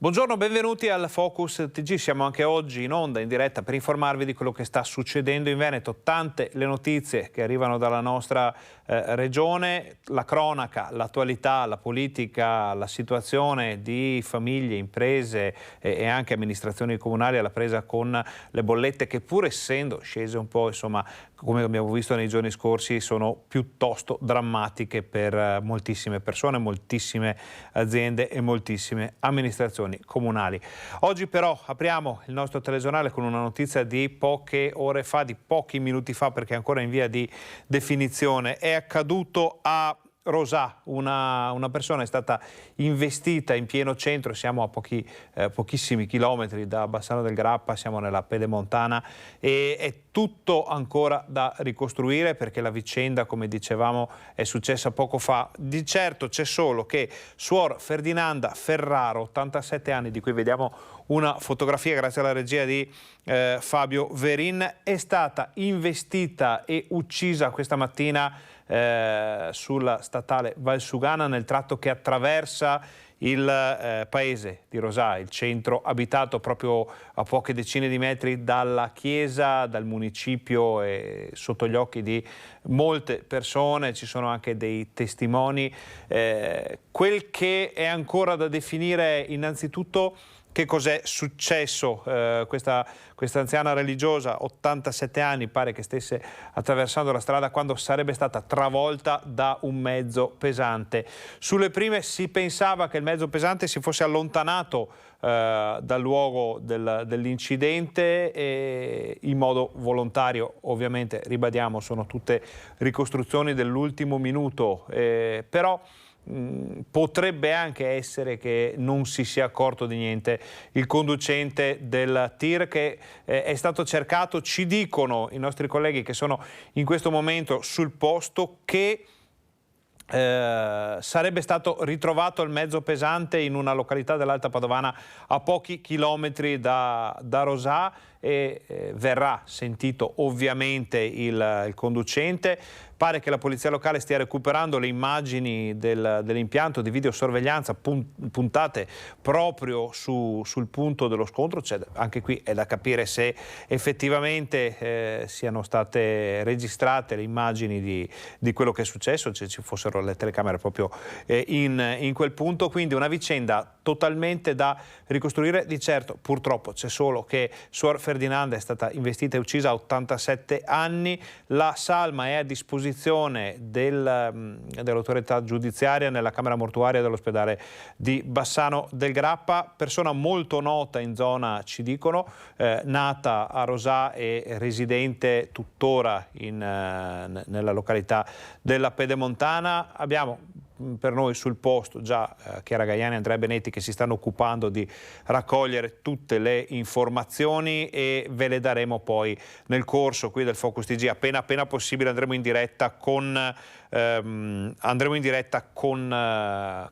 Buongiorno, benvenuti al Focus TG. Siamo anche oggi in onda, in diretta, per informarvi di quello che sta succedendo in Veneto. Tante le notizie che arrivano dalla nostra regione, la cronaca, l'attualità, la politica, la situazione di famiglie, imprese e anche amministrazioni comunali alla presa con le bollette che, pur essendo scese un po', insomma, come abbiamo visto nei giorni scorsi, sono piuttosto drammatiche per moltissime persone, moltissime aziende e moltissime amministrazioni comunali. Oggi però apriamo il nostro telegiornale con una notizia di poche ore fa, di pochi minuti fa, perché è ancora in via di definizione. È accaduto a Rosà, una persona è stata investita in pieno centro, siamo a pochissimi chilometri da Bassano del Grappa, siamo nella Pedemontana e è tutto ancora da ricostruire perché la vicenda, come dicevamo, è successa poco fa. Di certo c'è solo che Suor Ferdinanda Ferraro, 87 anni, di cui vediamo una fotografia grazie alla regia di Fabio Verin, è stata investita e uccisa questa mattina sulla statale Valsugana, nel tratto che attraversa il paese di Rosà, il centro abitato, proprio a poche decine di metri dalla chiesa, dal municipio, e sotto gli occhi di molte persone. Ci sono anche dei testimoni. Quel che è ancora da definire innanzitutto che cos'è successo. Questa anziana religiosa, 87 anni, pare che stesse attraversando la strada quando sarebbe stata travolta da un mezzo pesante. Sulle prime si pensava che il mezzo pesante si fosse allontanato dal luogo dell'incidente in modo volontario. Ovviamente, ribadiamo, sono tutte ricostruzioni dell'ultimo minuto, però potrebbe anche essere che non si sia accorto di niente il conducente del tir, che è stato cercato. Ci dicono i nostri colleghi che sono in questo momento sul posto che sarebbe stato ritrovato il mezzo pesante in una località dell'Alta Padovana a pochi chilometri da Rosà e verrà sentito ovviamente il conducente. Pare che la polizia locale stia recuperando le immagini dell'impianto di videosorveglianza puntate proprio sul punto dello scontro. Anche qui è da capire se effettivamente siano state registrate le immagini di quello che è successo, se ci fossero le telecamere proprio in quel punto. Quindi una vicenda totalmente da ricostruire. Di certo, purtroppo, c'è solo che Suor Ferdinanda è stata investita e uccisa a 87 anni. La salma è a disposizione dell'autorità giudiziaria nella camera mortuaria dell'ospedale di Bassano del Grappa. Persona molto nota in zona, ci dicono, nata a Rosà e residente tuttora nella località della Pedemontana. Abbiamo per noi sul posto già Chiara Gaiani e Andrea Benetti, che si stanno occupando di raccogliere tutte le informazioni e ve le daremo poi nel corso qui del Focus TG. Appena possibile andremo in diretta con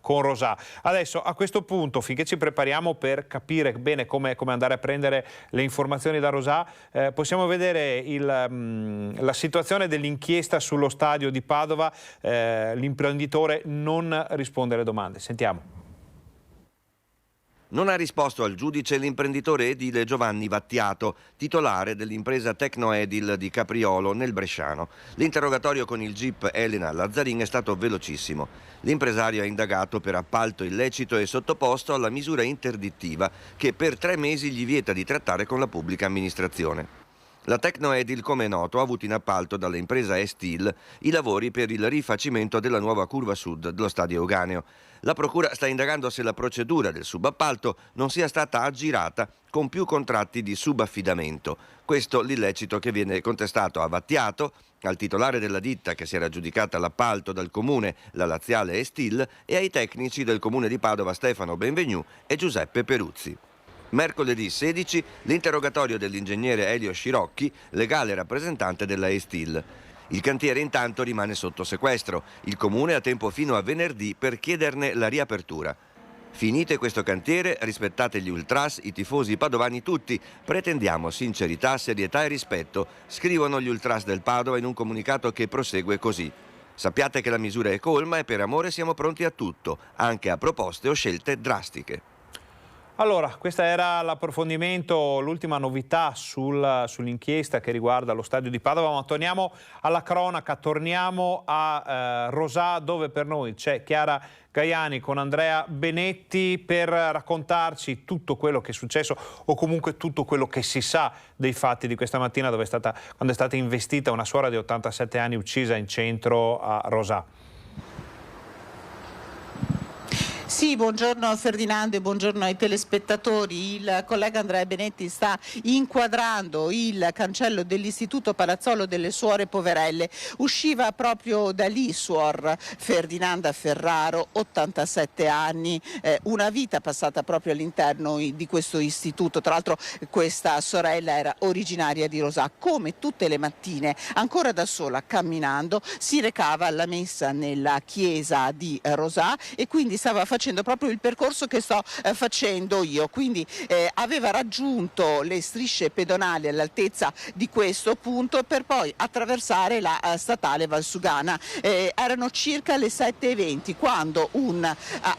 Rosà. Adesso, a questo punto, finché ci prepariamo per capire bene come andare a prendere le informazioni da Rosà, possiamo vedere la situazione dell'inchiesta sullo stadio di Padova. L'imprenditore non risponde alle domande. Sentiamo. Non ha risposto al giudice l'imprenditore edile Giovanni Vattiato, titolare dell'impresa Tecnoedil di Capriolo nel Bresciano. L'interrogatorio con il GIP Elena Lazzarin è stato velocissimo. L'impresario è indagato per appalto illecito e sottoposto alla misura interdittiva che per 3 mesi gli vieta di trattare con la pubblica amministrazione. La Tecnoedil, come è noto, ha avuto in appalto dall'impresa Estil i lavori per il rifacimento della nuova curva sud dello stadio Euganeo. La procura sta indagando se la procedura del subappalto non sia stata aggirata con più contratti di subaffidamento. Questo l'illecito che viene contestato a Vattiato, al titolare della ditta che si era aggiudicata l'appalto dal comune, la laziale Estil, e ai tecnici del comune di Padova Stefano Benvenu e Giuseppe Peruzzi. Mercoledì 16 l'interrogatorio dell'ingegnere Elio Scirocchi, legale rappresentante della Estil. Il cantiere intanto rimane sotto sequestro. Il comune ha tempo fino a venerdì per chiederne la riapertura. Finite questo cantiere, rispettate gli ultras, i tifosi padovani tutti. Pretendiamo sincerità, serietà e rispetto, scrivono gli ultras del Padova in un comunicato che prosegue così. Sappiate che la misura è colma e per amore siamo pronti a tutto, anche a proposte o scelte drastiche. Allora, questo era l'approfondimento, l'ultima novità sull'inchiesta che riguarda lo stadio di Padova, ma torniamo alla cronaca, torniamo a Rosà, dove per noi c'è Chiara Gaiani con Andrea Benetti per raccontarci tutto quello che è successo o comunque tutto quello che si sa dei fatti di questa mattina quando è stata investita una suora di 87 anni uccisa in centro a Rosà. Sì, buongiorno Ferdinando e buongiorno ai telespettatori. Il collega Andrea Benetti sta inquadrando il cancello dell'Istituto Palazzolo delle Suore Poverelle. Usciva proprio da lì suor Ferdinanda Ferraro, 87 anni, una vita passata proprio all'interno di questo istituto. Tra l'altro questa sorella era originaria di Rosà. Come tutte le mattine, ancora da sola, camminando, si recava alla messa nella chiesa di Rosà e quindi stava facendo proprio il percorso che sto facendo io, quindi aveva raggiunto le strisce pedonali all'altezza di questo punto per poi attraversare la statale Valsugana. Erano circa le 7:20 quando un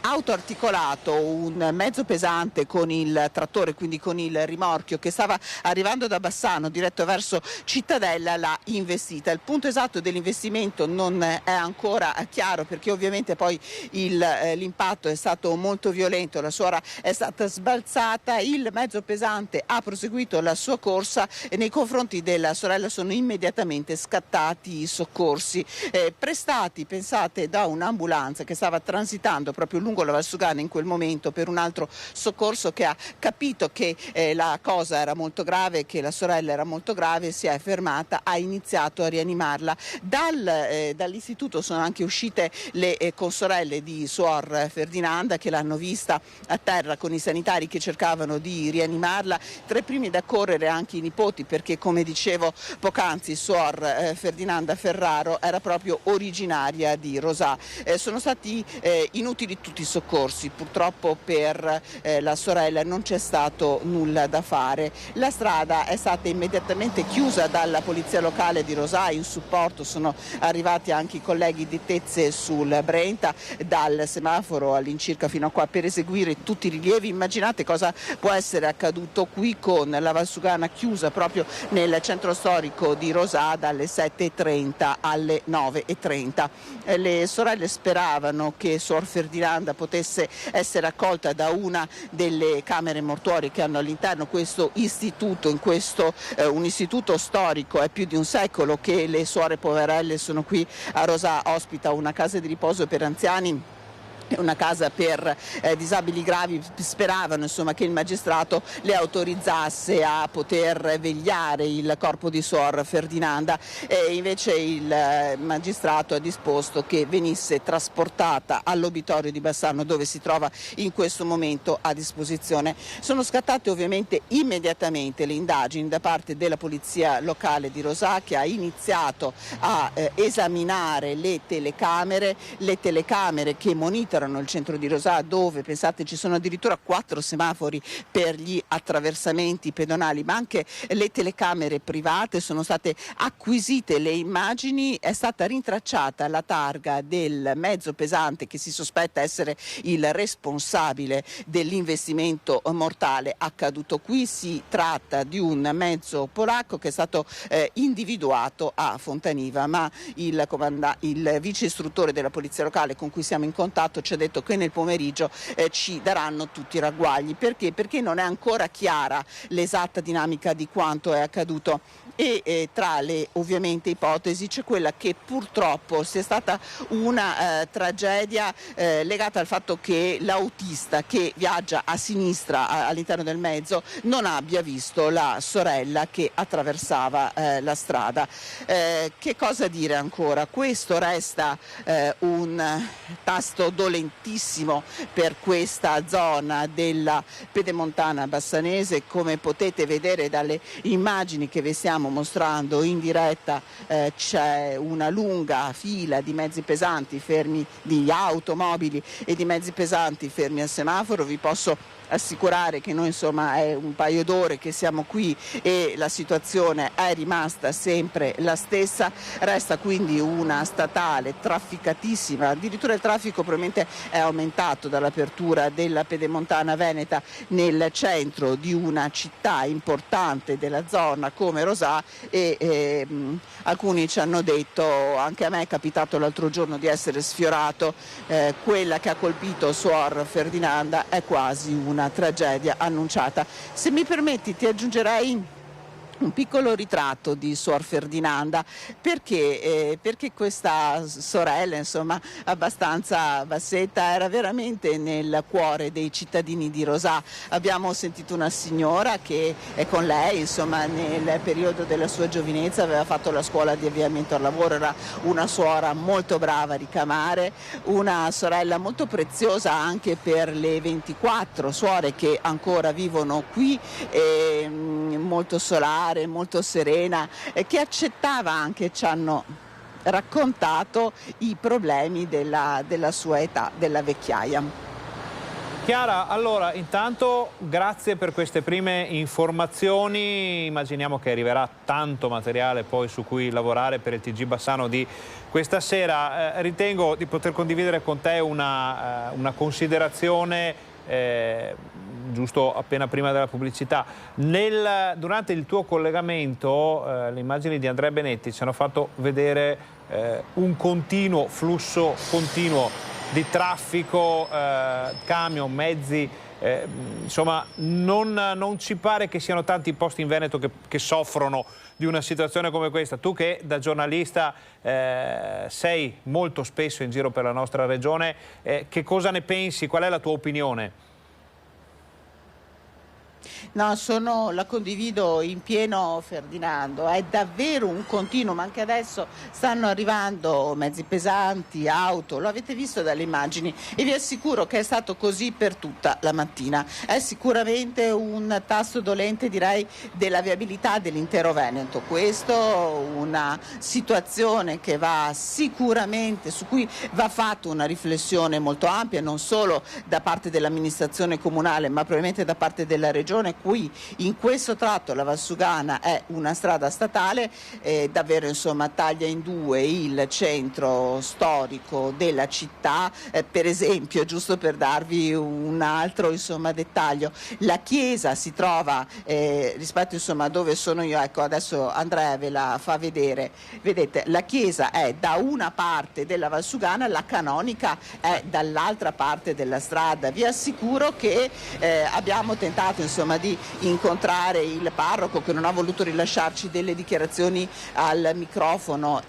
autoarticolato, un mezzo pesante con il trattore, quindi con il rimorchio, che stava arrivando da Bassano diretto verso Cittadella, l'ha investita. Il punto esatto dell'investimento non è ancora chiaro, perché ovviamente poi l'impatto è stato molto violento, la suora è stata sbalzata, il mezzo pesante ha proseguito la sua corsa e nei confronti della sorella sono immediatamente scattati i soccorsi prestati, pensate, da un'ambulanza che stava transitando proprio lungo la Valsugana in quel momento per un altro soccorso, che ha capito che la cosa era molto grave, che la sorella era molto grave, si è fermata, ha iniziato a rianimarla. Dall'istituto sono anche uscite le consorelle di suor Ferdinanda, che l'hanno vista a terra con i sanitari che cercavano di rianimarla. Tra i primi da correre anche i nipoti, perché come dicevo poc'anzi suor Ferdinanda Ferraro era proprio originaria di Rosà. Sono stati inutili tutti i soccorsi, purtroppo per la sorella non c'è stato nulla da fare. La strada è stata immediatamente chiusa dalla polizia locale di Rosà, in supporto sono arrivati anche i colleghi di Tezze sul Brenta, dal semaforo all'incirca fino a qua, per eseguire tutti i rilievi. Immaginate cosa può essere accaduto qui, con la Valsugana chiusa proprio nel centro storico di Rosà dalle 7:30 alle 9:30. Le sorelle speravano che suor Ferdinanda potesse essere accolta da una delle camere mortuorie che hanno all'interno questo istituto. In questo un istituto storico, è più di un secolo che le suore poverelle sono qui a Rosà, ospita una casa di riposo per anziani, una casa per disabili gravi. Speravano insomma che il magistrato le autorizzasse a poter vegliare il corpo di suor Ferdinanda, e invece il magistrato ha disposto che venisse trasportata all'obitorio di Bassano, dove si trova in questo momento a disposizione. Sono scattate ovviamente immediatamente le indagini da parte della polizia locale di Rosà, che ha iniziato a esaminare le telecamere che monitorano il centro di Rosà, dove, pensate, ci sono addirittura 4 semafori per gli attraversamenti pedonali, ma anche le telecamere private. Sono state acquisite le immagini, è stata rintracciata la targa del mezzo pesante che si sospetta essere il responsabile dell'investimento mortale accaduto qui. Si tratta di un mezzo polacco che è stato individuato a Fontaniva, ma il vice istruttore della polizia locale con cui siamo in contatto ci ha detto che nel pomeriggio ci daranno tutti i ragguagli. Perché? Perché non è ancora chiara l'esatta dinamica di quanto è accaduto, e tra le ovviamente ipotesi c'è quella che purtroppo sia stata una tragedia legata al fatto che l'autista che viaggia a sinistra all'interno del mezzo non abbia visto la sorella che attraversava la strada. Che cosa dire ancora? Questo resta un tasto dolentissimo per questa zona della pedemontana bassanese. Come potete vedere dalle immagini che vi stiamo mostrando in diretta, c'è una lunga fila di mezzi pesanti fermi, di automobili e di mezzi pesanti fermi al semaforo. Vi posso assicurare che noi insomma è un paio d'ore che siamo qui e la situazione è rimasta sempre la stessa. Resta quindi una statale trafficatissima, addirittura il traffico probabilmente è aumentato dall'apertura della Pedemontana Veneta nel centro di una città importante della zona come Rosà e alcuni ci hanno detto, anche a me è capitato l'altro giorno di essere sfiorato, quella che ha colpito Suor Ferdinanda è quasi una tragedia annunciata. Se mi permetti ti aggiungerei un piccolo ritratto di Suor Ferdinanda perché questa sorella insomma abbastanza bassetta era veramente nel cuore dei cittadini di Rosà. Abbiamo sentito una signora che è con lei insomma nel periodo della sua giovinezza, aveva fatto la scuola di avviamento al lavoro, era una suora molto brava a ricamare, una sorella molto preziosa anche per le 24 suore che ancora vivono qui, molto solare, molto serena, che accettava anche, ci hanno raccontato, i problemi della sua età, della vecchiaia. Chiara, allora intanto grazie per queste prime informazioni, immaginiamo che arriverà tanto materiale poi su cui lavorare per il TG Bassano di questa sera. Ritengo di poter condividere con te una considerazione giusto appena prima della pubblicità. Durante il tuo collegamento le immagini di Andrea Benetti ci hanno fatto vedere un continuo flusso di traffico, camion, mezzi, insomma non ci pare che siano tanti posti in Veneto che soffrono di una situazione come questa. Tu che da giornalista sei molto spesso in giro per la nostra regione, che cosa ne pensi? Qual è la tua opinione? No, la condivido in pieno, Ferdinando, è davvero un continuo, ma anche adesso stanno arrivando mezzi pesanti, auto, lo avete visto dalle immagini e vi assicuro che è stato così per tutta la mattina. È sicuramente un tasto dolente, direi, della viabilità dell'intero Veneto. Questo una situazione che va sicuramente, su cui va fatta una riflessione molto ampia, non solo da parte dell'amministrazione comunale, ma probabilmente da parte della regione. Qui in questo tratto la Valsugana è una strada statale, davvero insomma taglia in due il centro storico della città, per esempio, giusto per darvi un altro insomma dettaglio, la chiesa si trova rispetto insomma dove sono io, ecco adesso Andrea ve la fa vedere, vedete la chiesa è da una parte della Valsugana, la canonica è dall'altra parte della strada. Vi assicuro che abbiamo tentato insomma di incontrare il parroco che non ha voluto rilasciarci delle dichiarazioni al microfono,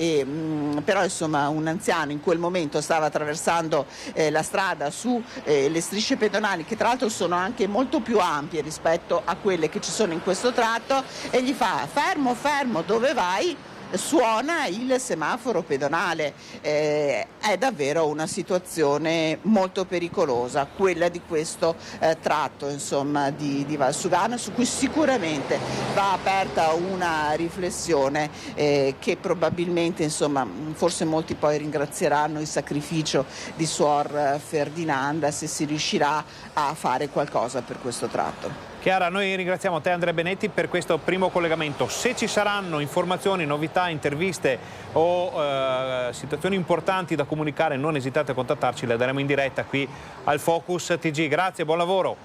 però insomma un anziano in quel momento stava attraversando la strada su le strisce pedonali, che tra l'altro sono anche molto più ampie rispetto a quelle che ci sono in questo tratto, e gli fa fermo, fermo, dove vai? Suona il semaforo pedonale. È davvero una situazione molto pericolosa quella di questo tratto insomma di Valsugana, su cui sicuramente va aperta una riflessione che probabilmente insomma forse molti poi ringrazieranno il sacrificio di Suor Ferdinanda se si riuscirà a fare qualcosa per questo tratto. Chiara, noi ringraziamo te Andrea Benetti per questo primo collegamento. Se ci saranno informazioni, novità, interviste o situazioni importanti da comunicare, non esitate a contattarci, le daremo in diretta qui al Focus TG. Grazie, buon lavoro.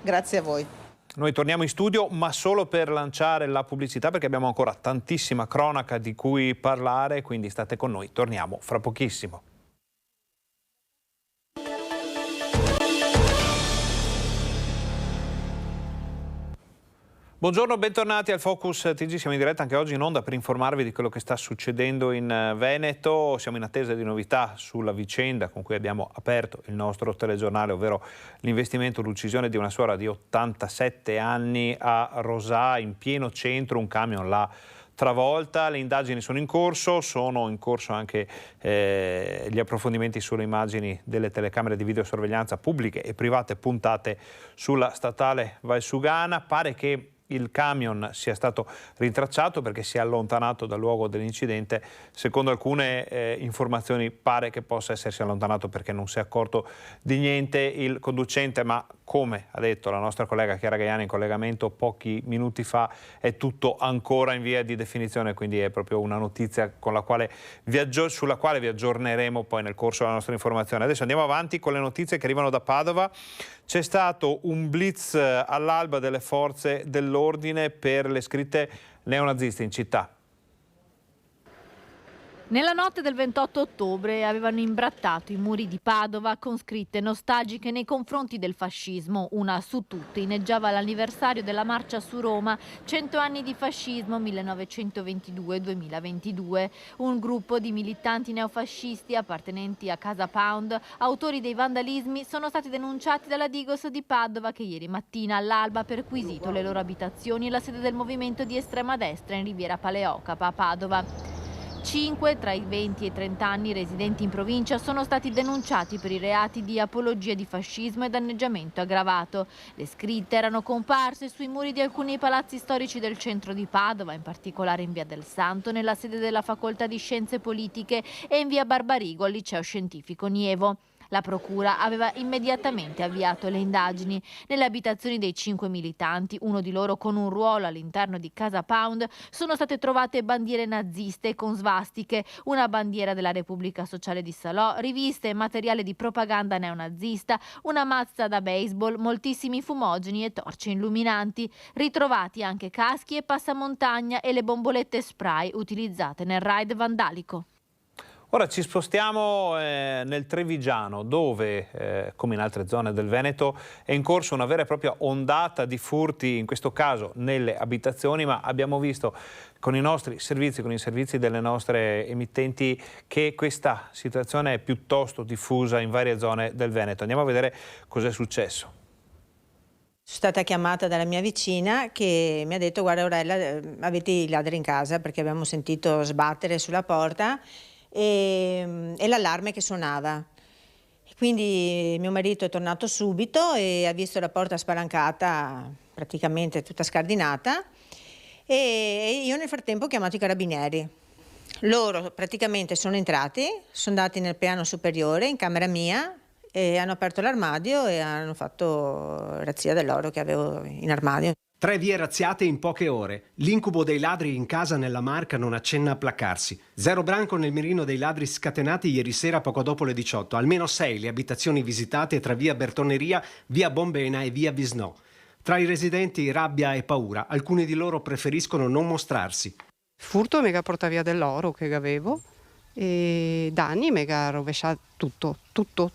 Grazie a voi. Noi torniamo in studio, ma solo per lanciare la pubblicità, perché abbiamo ancora tantissima cronaca di cui parlare, quindi state con noi. Torniamo fra pochissimo. Buongiorno, bentornati al Focus TG, siamo in diretta anche oggi in onda per informarvi di quello che sta succedendo in Veneto. Siamo in attesa di novità sulla vicenda con cui abbiamo aperto il nostro telegiornale, ovvero l'investimento, l'uccisione di una suora di 87 anni a Rosà, in pieno centro, un camion l'ha travolta. Le indagini sono in corso anche gli approfondimenti sulle immagini delle telecamere di videosorveglianza pubbliche e private puntate sulla statale Valsugana. Pare che il camion sia stato rintracciato perché si è allontanato dal luogo dell'incidente. Secondo alcune informazioni pare che possa essersi allontanato perché non si è accorto di niente il conducente, ma come ha detto la nostra collega Chiara Gaiani in collegamento pochi minuti fa, è tutto ancora in via di definizione, quindi è proprio una notizia sulla quale vi aggiorneremo poi nel corso della nostra informazione. Adesso andiamo avanti con le notizie che arrivano da Padova. C'è stato un blitz all'alba delle forze dell'ordine per le scritte neonaziste in città. Nella notte del 28 ottobre avevano imbrattato i muri di Padova con scritte nostalgiche nei confronti del fascismo. Una su tutte inneggiava l'anniversario della marcia su Roma, 100 anni di fascismo 1922-2022. Un gruppo di militanti neofascisti appartenenti a Casa Pound, autori dei vandalismi, sono stati denunciati dalla Digos di Padova che ieri mattina all'alba ha perquisito le loro abitazioni e la sede del movimento di estrema destra in Riviera Paleocapa a Padova. 5 tra i 20 e i 30 anni residenti in provincia sono stati denunciati per i reati di apologia di fascismo e danneggiamento aggravato. Le scritte erano comparse sui muri di alcuni palazzi storici del centro di Padova, in particolare in via del Santo, nella sede della Facoltà di Scienze Politiche, e in via Barbarigo al Liceo Scientifico Nievo. La procura aveva immediatamente avviato le indagini. Nelle abitazioni dei 5 militanti, uno di loro con un ruolo all'interno di Casa Pound, sono state trovate bandiere naziste con svastiche, una bandiera della Repubblica Sociale di Salò, riviste e materiale di propaganda neonazista, una mazza da baseball, moltissimi fumogeni e torce illuminanti. Ritrovati anche caschi e passamontagna e le bombolette spray utilizzate nel raid vandalico. Ora ci spostiamo nel Trevigiano, dove, come in altre zone del Veneto, è in corso una vera e propria ondata di furti, in questo caso nelle abitazioni, ma abbiamo visto con i nostri servizi, con i servizi delle nostre emittenti, che questa situazione è piuttosto diffusa in varie zone del Veneto. Andiamo a vedere cosa è successo. Sono stata chiamata dalla mia vicina che mi ha detto: guarda Aurella, avete i ladri in casa, perché abbiamo sentito sbattere sulla porta e l'allarme che suonava. Quindi mio marito è tornato subito e ha visto la porta spalancata, praticamente tutta scardinata, e io nel frattempo ho chiamato i carabinieri. Loro praticamente sono entrati, sono andati nel piano superiore, in camera mia, e hanno aperto l'armadio e hanno fatto razzia dell'oro che avevo in armadio. 3 vie razziate in poche ore. L'incubo dei ladri in casa nella Marca non accenna a placarsi. 0 branco nel mirino dei ladri scatenati ieri sera poco dopo le 18. Almeno 6 le abitazioni visitate tra via Bertoneria, via Bombena e via Visnò. Tra i residenti rabbia e paura. Alcuni di loro preferiscono non mostrarsi. Furto mega porta via dell'oro che avevo e danni mega rovesciato tutto,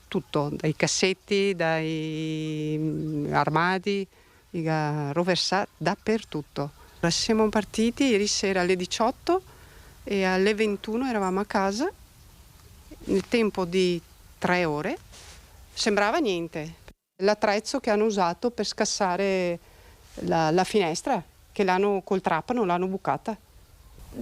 dai cassetti, dai armadi. Rovesciata dappertutto. Siamo partiti ieri sera alle 18 e alle 21 eravamo a casa. Nel tempo di 3 ore sembrava niente. L'attrezzo che hanno usato per scassare la finestra, che col trapano l'hanno bucata.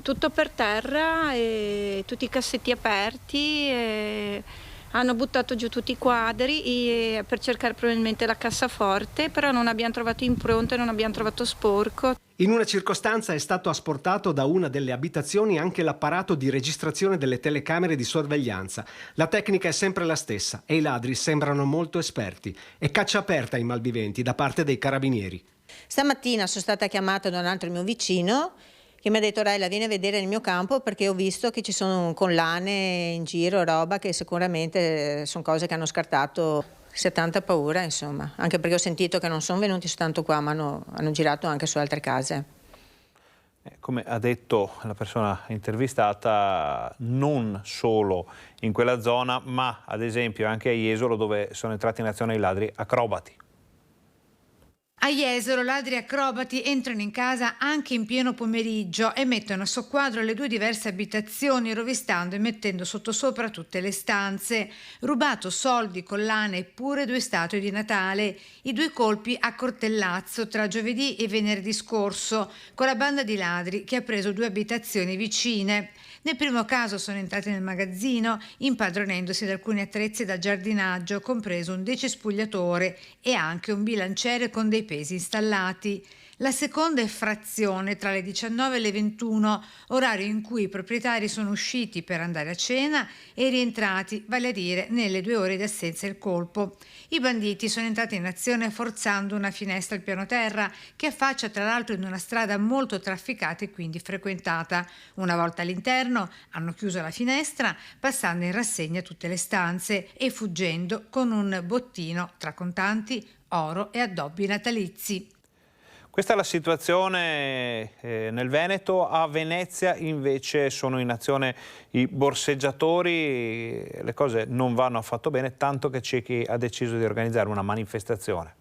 Tutto per terra e tutti i cassetti aperti. Hanno buttato giù tutti i quadri per cercare probabilmente la cassaforte, però non abbiamo trovato impronte, non abbiamo trovato sporco. In una circostanza è stato asportato da una delle abitazioni anche l'apparato di registrazione delle telecamere di sorveglianza. La tecnica è sempre la stessa e i ladri sembrano molto esperti. È caccia aperta ai malviventi da parte dei carabinieri. Stamattina sono stata chiamata da un altro mio vicino che mi ha detto: Aurella, vieni a vedere il mio campo perché ho visto che ci sono collane in giro, roba che sicuramente sono cose che hanno scartato. Si ha tanta paura, insomma, anche perché ho sentito che non sono venuti soltanto qua, ma hanno girato anche su altre case. Come ha detto la persona intervistata, non solo in quella zona, ma ad esempio anche a Jesolo, dove sono entrati in azione i ladri acrobati. A Jesolo ladri acrobati entrano in casa anche in pieno pomeriggio e mettono a soqquadro le 2 diverse abitazioni, rovistando e mettendo sottosopra tutte le stanze. Rubato soldi, collane e pure 2 statue di Natale. I 2 colpi a Cortellazzo tra giovedì e venerdì scorso, con la banda di ladri che ha preso 2 abitazioni vicine. Nel primo caso sono entrati nel magazzino, impadronendosi di alcuni attrezzi da giardinaggio, compreso un decespugliatore e anche un bilanciere con dei pesi pesi installati. La seconda è frazione tra le 19 e le 21, orario in cui i proprietari sono usciti per andare a cena e rientrati, vale a dire nelle 2 ore di assenza il colpo. I banditi sono entrati in azione forzando una finestra al piano terra che affaccia tra l'altro in una strada molto trafficata e quindi frequentata. Una volta all'interno hanno chiuso la finestra passando in rassegna tutte le stanze e fuggendo con un bottino tra contanti, oro e addobbi natalizi. Questa è la situazione nel Veneto. A Venezia invece sono in azione i borseggiatori, le cose non vanno affatto bene, tanto che c'è chi ha deciso di organizzare una manifestazione.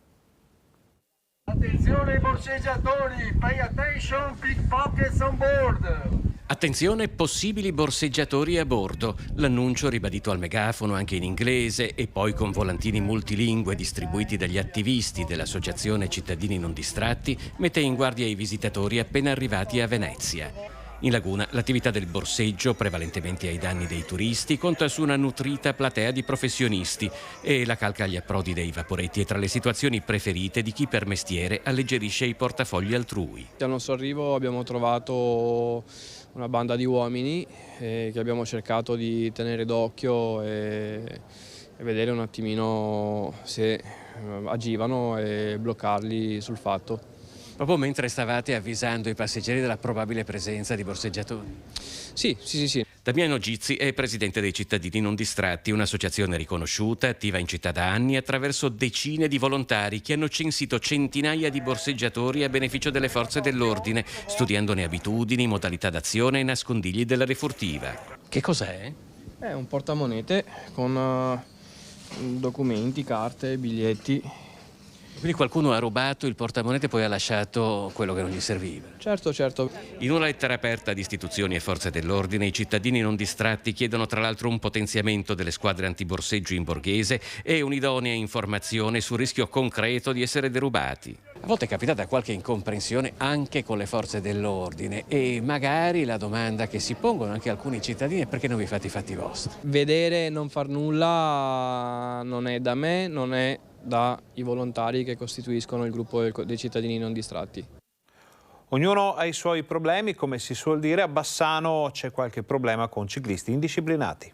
Attenzione ai borseggiatori, pay attention, pickpockets on board. Attenzione, possibili borseggiatori a bordo. L'annuncio, ribadito al megafono anche in inglese e poi con volantini multilingue distribuiti dagli attivisti dell'Associazione Cittadini Non Distratti, mette in guardia i visitatori appena arrivati a Venezia. In laguna l'attività del borseggio, prevalentemente ai danni dei turisti, conta su una nutrita platea di professionisti e la calca agli approdi dei vaporetti è tra le situazioni preferite di chi per mestiere alleggerisce i portafogli altrui. Al nostro arrivo abbiamo trovato una banda di uomini che abbiamo cercato di tenere d'occhio e vedere un attimino se agivano e bloccarli sul fatto. Proprio mentre stavate avvisando i passeggeri della probabile presenza di borseggiatori? Sì. Damiano Gizzi è presidente dei Cittadini Non Distratti, un'associazione riconosciuta, attiva in città da anni attraverso decine di volontari che hanno censito centinaia di borseggiatori a beneficio delle forze dell'ordine, studiandone abitudini, modalità d'azione e nascondigli della refurtiva. Che cos'è? È un portamonete con documenti, carte, biglietti. Quindi qualcuno ha rubato il portamonete e poi ha lasciato quello che non gli serviva. Certo. In una lettera aperta ad istituzioni e forze dell'ordine, i cittadini non distratti chiedono tra l'altro un potenziamento delle squadre antiborseggio in borghese e un'idonea informazione sul rischio concreto di essere derubati. A volte è capitata qualche incomprensione anche con le forze dell'ordine e magari la domanda che si pongono anche alcuni cittadini è: perché non vi fate i fatti vostri? Vedere e non far nulla non è da me, non è dai volontari che costituiscono il gruppo dei cittadini non distratti. Ognuno ha i suoi problemi, come si suol dire. A Bassano c'è qualche problema con ciclisti indisciplinati.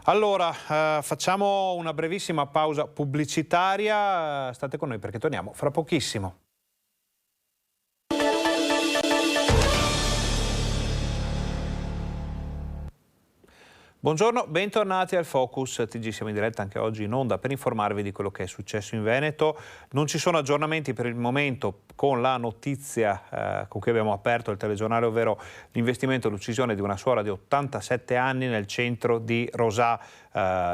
Allora, facciamo una brevissima pausa pubblicitaria. State con noi perché torniamo fra pochissimo. Buongiorno, bentornati al Focus TG, siamo in diretta anche oggi in onda per informarvi di quello che è successo in Veneto. Non ci sono aggiornamenti per il momento con la notizia con cui abbiamo aperto il telegiornale, ovvero l'investimento e l'uccisione di una suora di 87 anni nel centro di Rosà,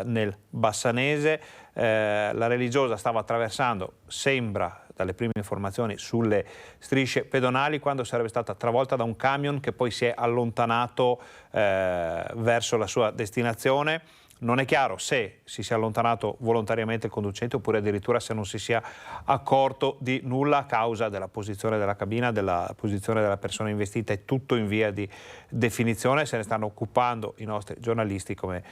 nel Bassanese. La religiosa stava attraversando, sembra dalle prime informazioni, sulle strisce pedonali quando sarebbe stata travolta da un camion che poi si è allontanato verso la sua destinazione. Non è chiaro se si sia allontanato volontariamente il conducente oppure addirittura se non si sia accorto di nulla a causa della posizione della cabina, della posizione della persona investita. È tutto in via di definizione, se ne stanno occupando i nostri giornalisti, come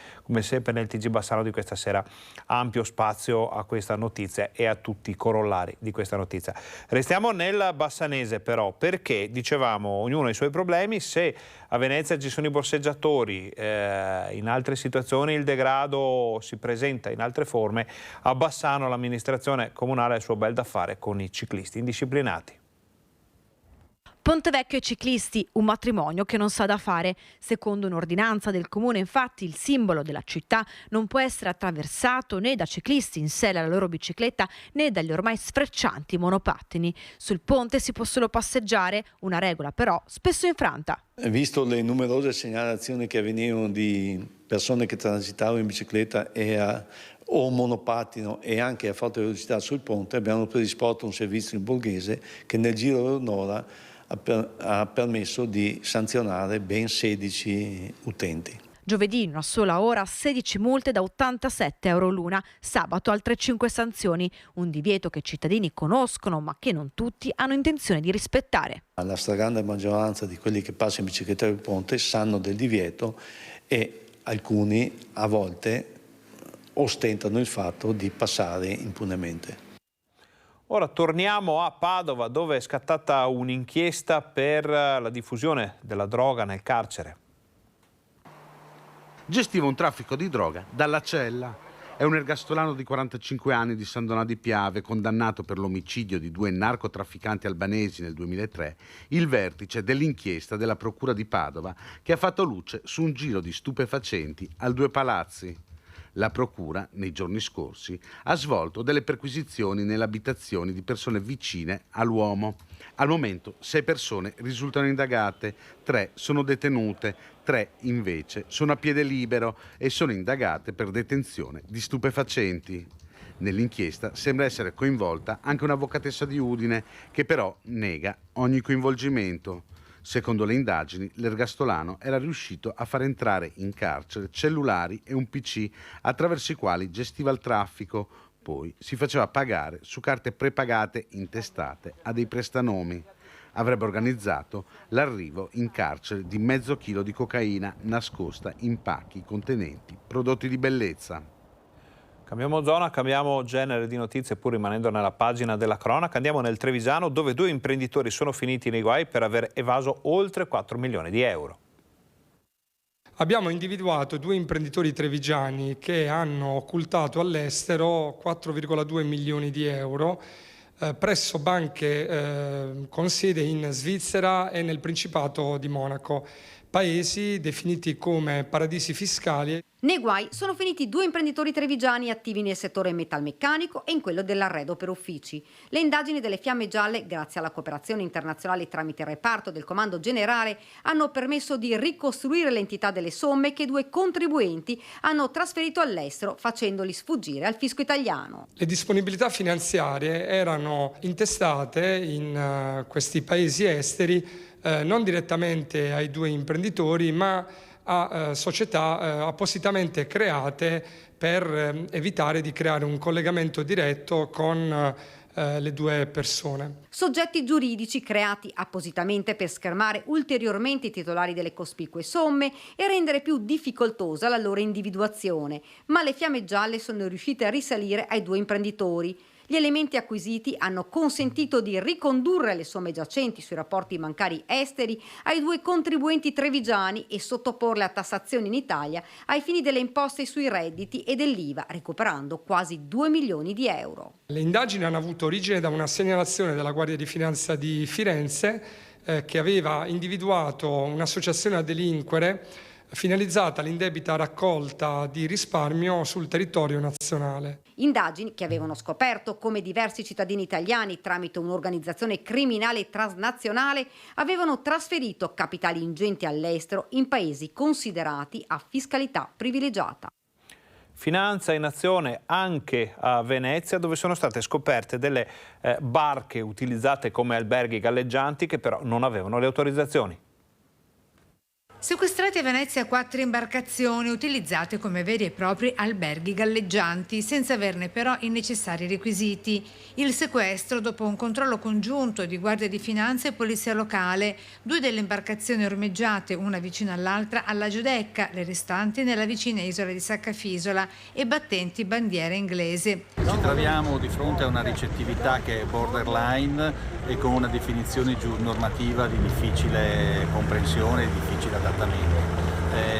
sempre nel TG Bassano di questa sera. Ampio spazio a questa notizia e a tutti i corollari di questa notizia. Restiamo nel Bassanese però, perché dicevamo ognuno ha i suoi problemi. Se a Venezia ci sono i borseggiatori, in altre situazioni il degrado si presenta in altre forme, a Bassano l'amministrazione comunale ha il suo bel da fare con i ciclisti indisciplinati. Pontevecchio e ciclisti, un matrimonio che non sa da fare. Secondo un'ordinanza del comune, infatti, il simbolo della città non può essere attraversato né da ciclisti in sella alla loro bicicletta né dagli ormai sfreccianti monopattini. Sul ponte si può solo passeggiare, una regola però spesso infranta. Visto le numerose segnalazioni che venivano di persone che transitavano in bicicletta o monopattino e anche a forte velocità sul ponte, abbiamo predisposto un servizio in borghese che nel giro di un'ora ha permesso di sanzionare ben 16 utenti. Giovedì in una sola ora 16 multe da 87 euro l'una, sabato altre 5 sanzioni, un divieto che i cittadini conoscono ma che non tutti hanno intenzione di rispettare. La stragrande maggioranza di quelli che passano in bicicletta del ponte sanno del divieto e alcuni a volte ostentano il fatto di passare impunemente. Ora torniamo a Padova, dove è scattata un'inchiesta per la diffusione della droga nel carcere. Gestiva un traffico di droga dalla cella. È un ergastolano di 45 anni di San Donà di Piave, condannato per l'omicidio di 2 narcotrafficanti albanesi nel 2003, il vertice dell'inchiesta della Procura di Padova, che ha fatto luce su un giro di stupefacenti al Due Palazzi. La Procura, nei giorni scorsi, ha svolto delle perquisizioni nelle abitazioni di persone vicine all'uomo. Al momento 6 persone risultano indagate, 3 sono detenute, 3 invece sono a piede libero e sono indagate per detenzione di stupefacenti. Nell'inchiesta sembra essere coinvolta anche un'avvocatessa di Udine, che però nega ogni coinvolgimento. Secondo le indagini, l'ergastolano era riuscito a far entrare in carcere cellulari e un PC attraverso i quali gestiva il traffico, poi si faceva pagare su carte prepagate intestate a dei prestanomi. Avrebbe organizzato l'arrivo in carcere di mezzo chilo di cocaina nascosta in pacchi contenenti prodotti di bellezza. Cambiamo zona, cambiamo genere di notizie, pur rimanendo nella pagina della cronaca. Andiamo nel Trevisano, dove 2 imprenditori sono finiti nei guai per aver evaso oltre 4 milioni di euro. Abbiamo individuato 2 imprenditori trevigiani che hanno occultato all'estero 4,2 milioni di euro presso banche con sede in Svizzera e nel Principato di Monaco, paesi definiti come paradisi fiscali. Nei guai sono finiti 2 imprenditori trevigiani attivi nel settore metalmeccanico e in quello dell'arredo per uffici. Le indagini delle Fiamme Gialle, grazie alla cooperazione internazionale tramite il reparto del Comando Generale, hanno permesso di ricostruire l'entità delle somme che 2 contribuenti hanno trasferito all'estero, facendoli sfuggire al fisco italiano. Le disponibilità finanziarie erano intestate in questi paesi esteri non direttamente ai 2 imprenditori, ma a società appositamente create per evitare di creare un collegamento diretto con le 2 persone. Soggetti giuridici creati appositamente per schermare ulteriormente i titolari delle cospicue somme e rendere più difficoltosa la loro individuazione, ma le Fiamme Gialle sono riuscite a risalire ai 2 imprenditori. Gli elementi acquisiti hanno consentito di ricondurre le somme giacenti sui rapporti bancari esteri ai 2 contribuenti trevigiani e sottoporle a tassazione in Italia ai fini delle imposte sui redditi e dell'IVA, recuperando quasi 2 milioni di euro. Le indagini hanno avuto origine da una segnalazione della Guardia di Finanza di Firenze che aveva individuato un'associazione a delinquere finalizzata all'indebita raccolta di risparmio sul territorio nazionale. Indagini che avevano scoperto come diversi cittadini italiani, tramite un'organizzazione criminale transnazionale, avevano trasferito capitali ingenti all'estero in paesi considerati a fiscalità privilegiata. Finanza in azione anche a Venezia, dove sono state scoperte delle barche utilizzate come alberghi galleggianti che però non avevano le autorizzazioni. Sequestrate a Venezia 4 imbarcazioni utilizzate come veri e propri alberghi galleggianti, senza averne però i necessari requisiti. Il sequestro dopo un controllo congiunto di Guardia di Finanza e Polizia Locale. 2 delle imbarcazioni ormeggiate, una vicina all'altra, alla Giudecca, le restanti nella vicina isola di Saccafisola e battenti bandiera inglese. Ci troviamo di fronte a una ricettività che è borderline e con una definizione normativa di difficile comprensione e difficile adattamento.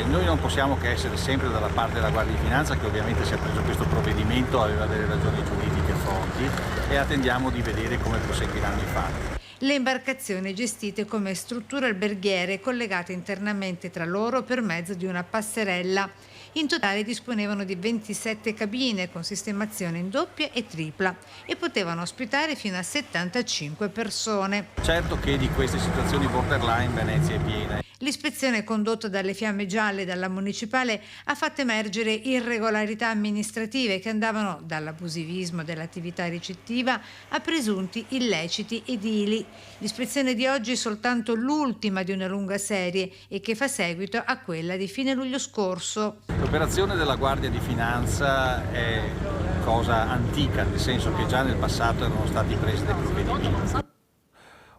Noi non possiamo che essere sempre dalla parte della Guardia di Finanza, che ovviamente se ha preso questo provvedimento aveva delle ragioni giuridiche forti, e attendiamo di vedere come proseguiranno i fatti. Le imbarcazioni gestite come strutture alberghiere collegate internamente tra loro per mezzo di una passerella. In totale disponevano di 27 cabine con sistemazione in doppia e tripla e potevano ospitare fino a 75 persone. Certo che di queste situazioni borderline Venezia è piena. L'ispezione condotta dalle Fiamme Gialle e dalla Municipale ha fatto emergere irregolarità amministrative che andavano dall'abusivismo dell'attività ricettiva a presunti illeciti edili. L'ispezione di oggi è soltanto l'ultima di una lunga serie e che fa seguito a quella di fine luglio scorso. L'operazione della Guardia di Finanza è cosa antica, nel senso che già nel passato erano stati presi dei provvedimenti.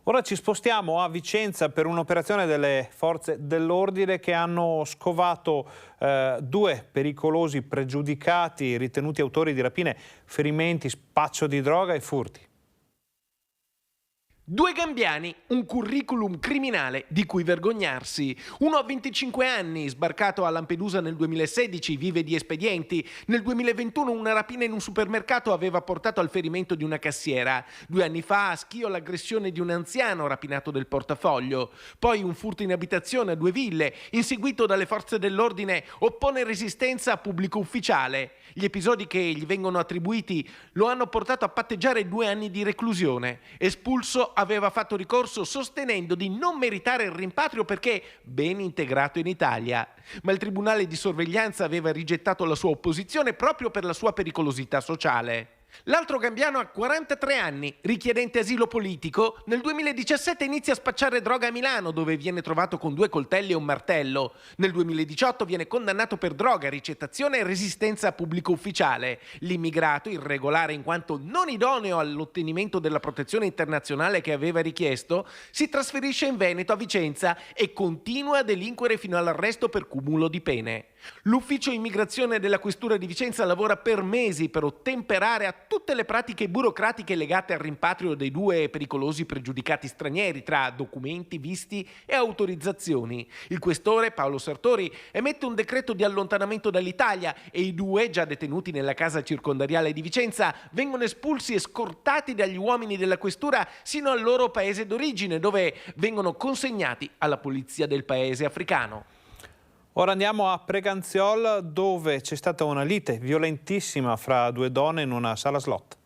Ora ci spostiamo a Vicenza per un'operazione delle forze dell'ordine che hanno scovato 2 pericolosi pregiudicati ritenuti autori di rapine, ferimenti, spaccio di droga e furti. 2 gambiani, un curriculum criminale di cui vergognarsi. Uno a 25 anni, sbarcato a Lampedusa nel 2016, vive di espedienti. Nel 2021 una rapina in un supermercato aveva portato al ferimento di una cassiera. 2 anni fa a Schio l'aggressione di un anziano rapinato del portafoglio. Poi un furto in abitazione a 2 ville. Inseguito dalle forze dell'ordine, oppone resistenza a pubblico ufficiale. Gli episodi che gli vengono attribuiti lo hanno portato a patteggiare 2 anni di reclusione. Espulso, aveva fatto ricorso sostenendo di non meritare il rimpatrio perché ben integrato in Italia. Ma il tribunale di sorveglianza aveva rigettato la sua opposizione proprio per la sua pericolosità sociale. L'altro gambiano ha 43 anni, richiedente asilo politico, nel 2017 inizia a spacciare droga a Milano, dove viene trovato con 2 coltelli e un martello. Nel 2018 viene condannato per droga, ricettazione e resistenza a pubblico ufficiale. L'immigrato, irregolare in quanto non idoneo all'ottenimento della protezione internazionale che aveva richiesto, si trasferisce in Veneto a Vicenza e continua a delinquere fino all'arresto per cumulo di pene. L'ufficio immigrazione della questura di Vicenza lavora per mesi per ottemperare a tutte le pratiche burocratiche legate al rimpatrio dei 2 pericolosi pregiudicati stranieri tra documenti, visti e autorizzazioni. Il questore Paolo Sartori emette un decreto di allontanamento dall'Italia e i 2, già detenuti nella casa circondariale di Vicenza, vengono espulsi e scortati dagli uomini della questura sino al loro paese d'origine, dove vengono consegnati alla polizia del paese africano. Ora andiamo a Preganziol, dove c'è stata una lite violentissima fra 2 donne in una sala slot.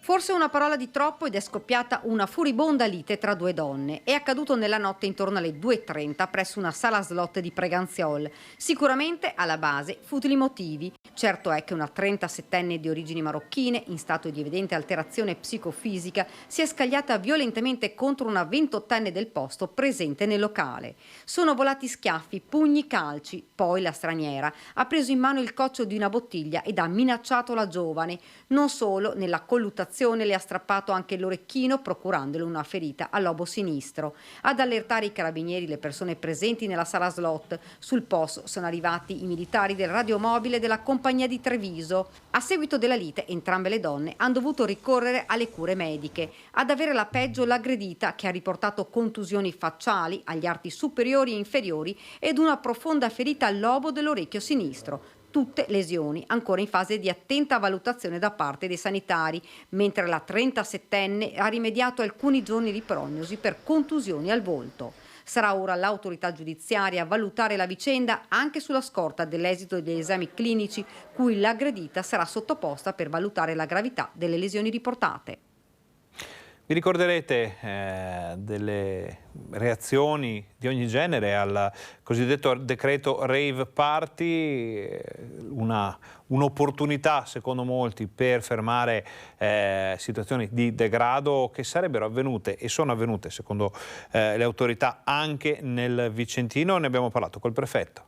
Forse una parola di troppo ed è scoppiata una furibonda lite tra 2 donne. È accaduto nella notte intorno alle 2:30 presso una sala slot di Preganziol. Sicuramente alla base futili motivi. Certo è che una 37enne di origini marocchine, in stato di evidente alterazione psicofisica, si è scagliata violentemente contro una 28enne del posto presente nel locale. Sono volati schiaffi, pugni, calci. Poi la straniera ha preso in mano il coccio di una bottiglia ed ha minacciato la giovane. Non solo, nella colluttazione le ha strappato anche l'orecchino, procurandole una ferita al lobo sinistro. Ad allertare i carabinieri le persone presenti nella sala slot. Sul posto sono arrivati i militari del radiomobile della compagnia di Treviso. A seguito della lite, entrambe le donne hanno dovuto ricorrere alle cure mediche. Ad avere la peggio l'aggredita, che ha riportato contusioni facciali agli arti superiori e inferiori ed una profonda ferita al lobo dell'orecchio sinistro. Tutte lesioni ancora in fase di attenta valutazione da parte dei sanitari, mentre la 37enne ha rimediato alcuni giorni di prognosi per contusioni al volto. Sarà ora l'autorità giudiziaria a valutare la vicenda anche sulla scorta dell'esito degli esami clinici cui l'aggredita sarà sottoposta per valutare la gravità delle lesioni riportate. Vi ricorderete delle reazioni di ogni genere al cosiddetto decreto Rave Party, un'opportunità secondo molti per fermare situazioni di degrado che sarebbero avvenute e sono avvenute secondo le autorità anche nel Vicentino. Ne abbiamo parlato col prefetto.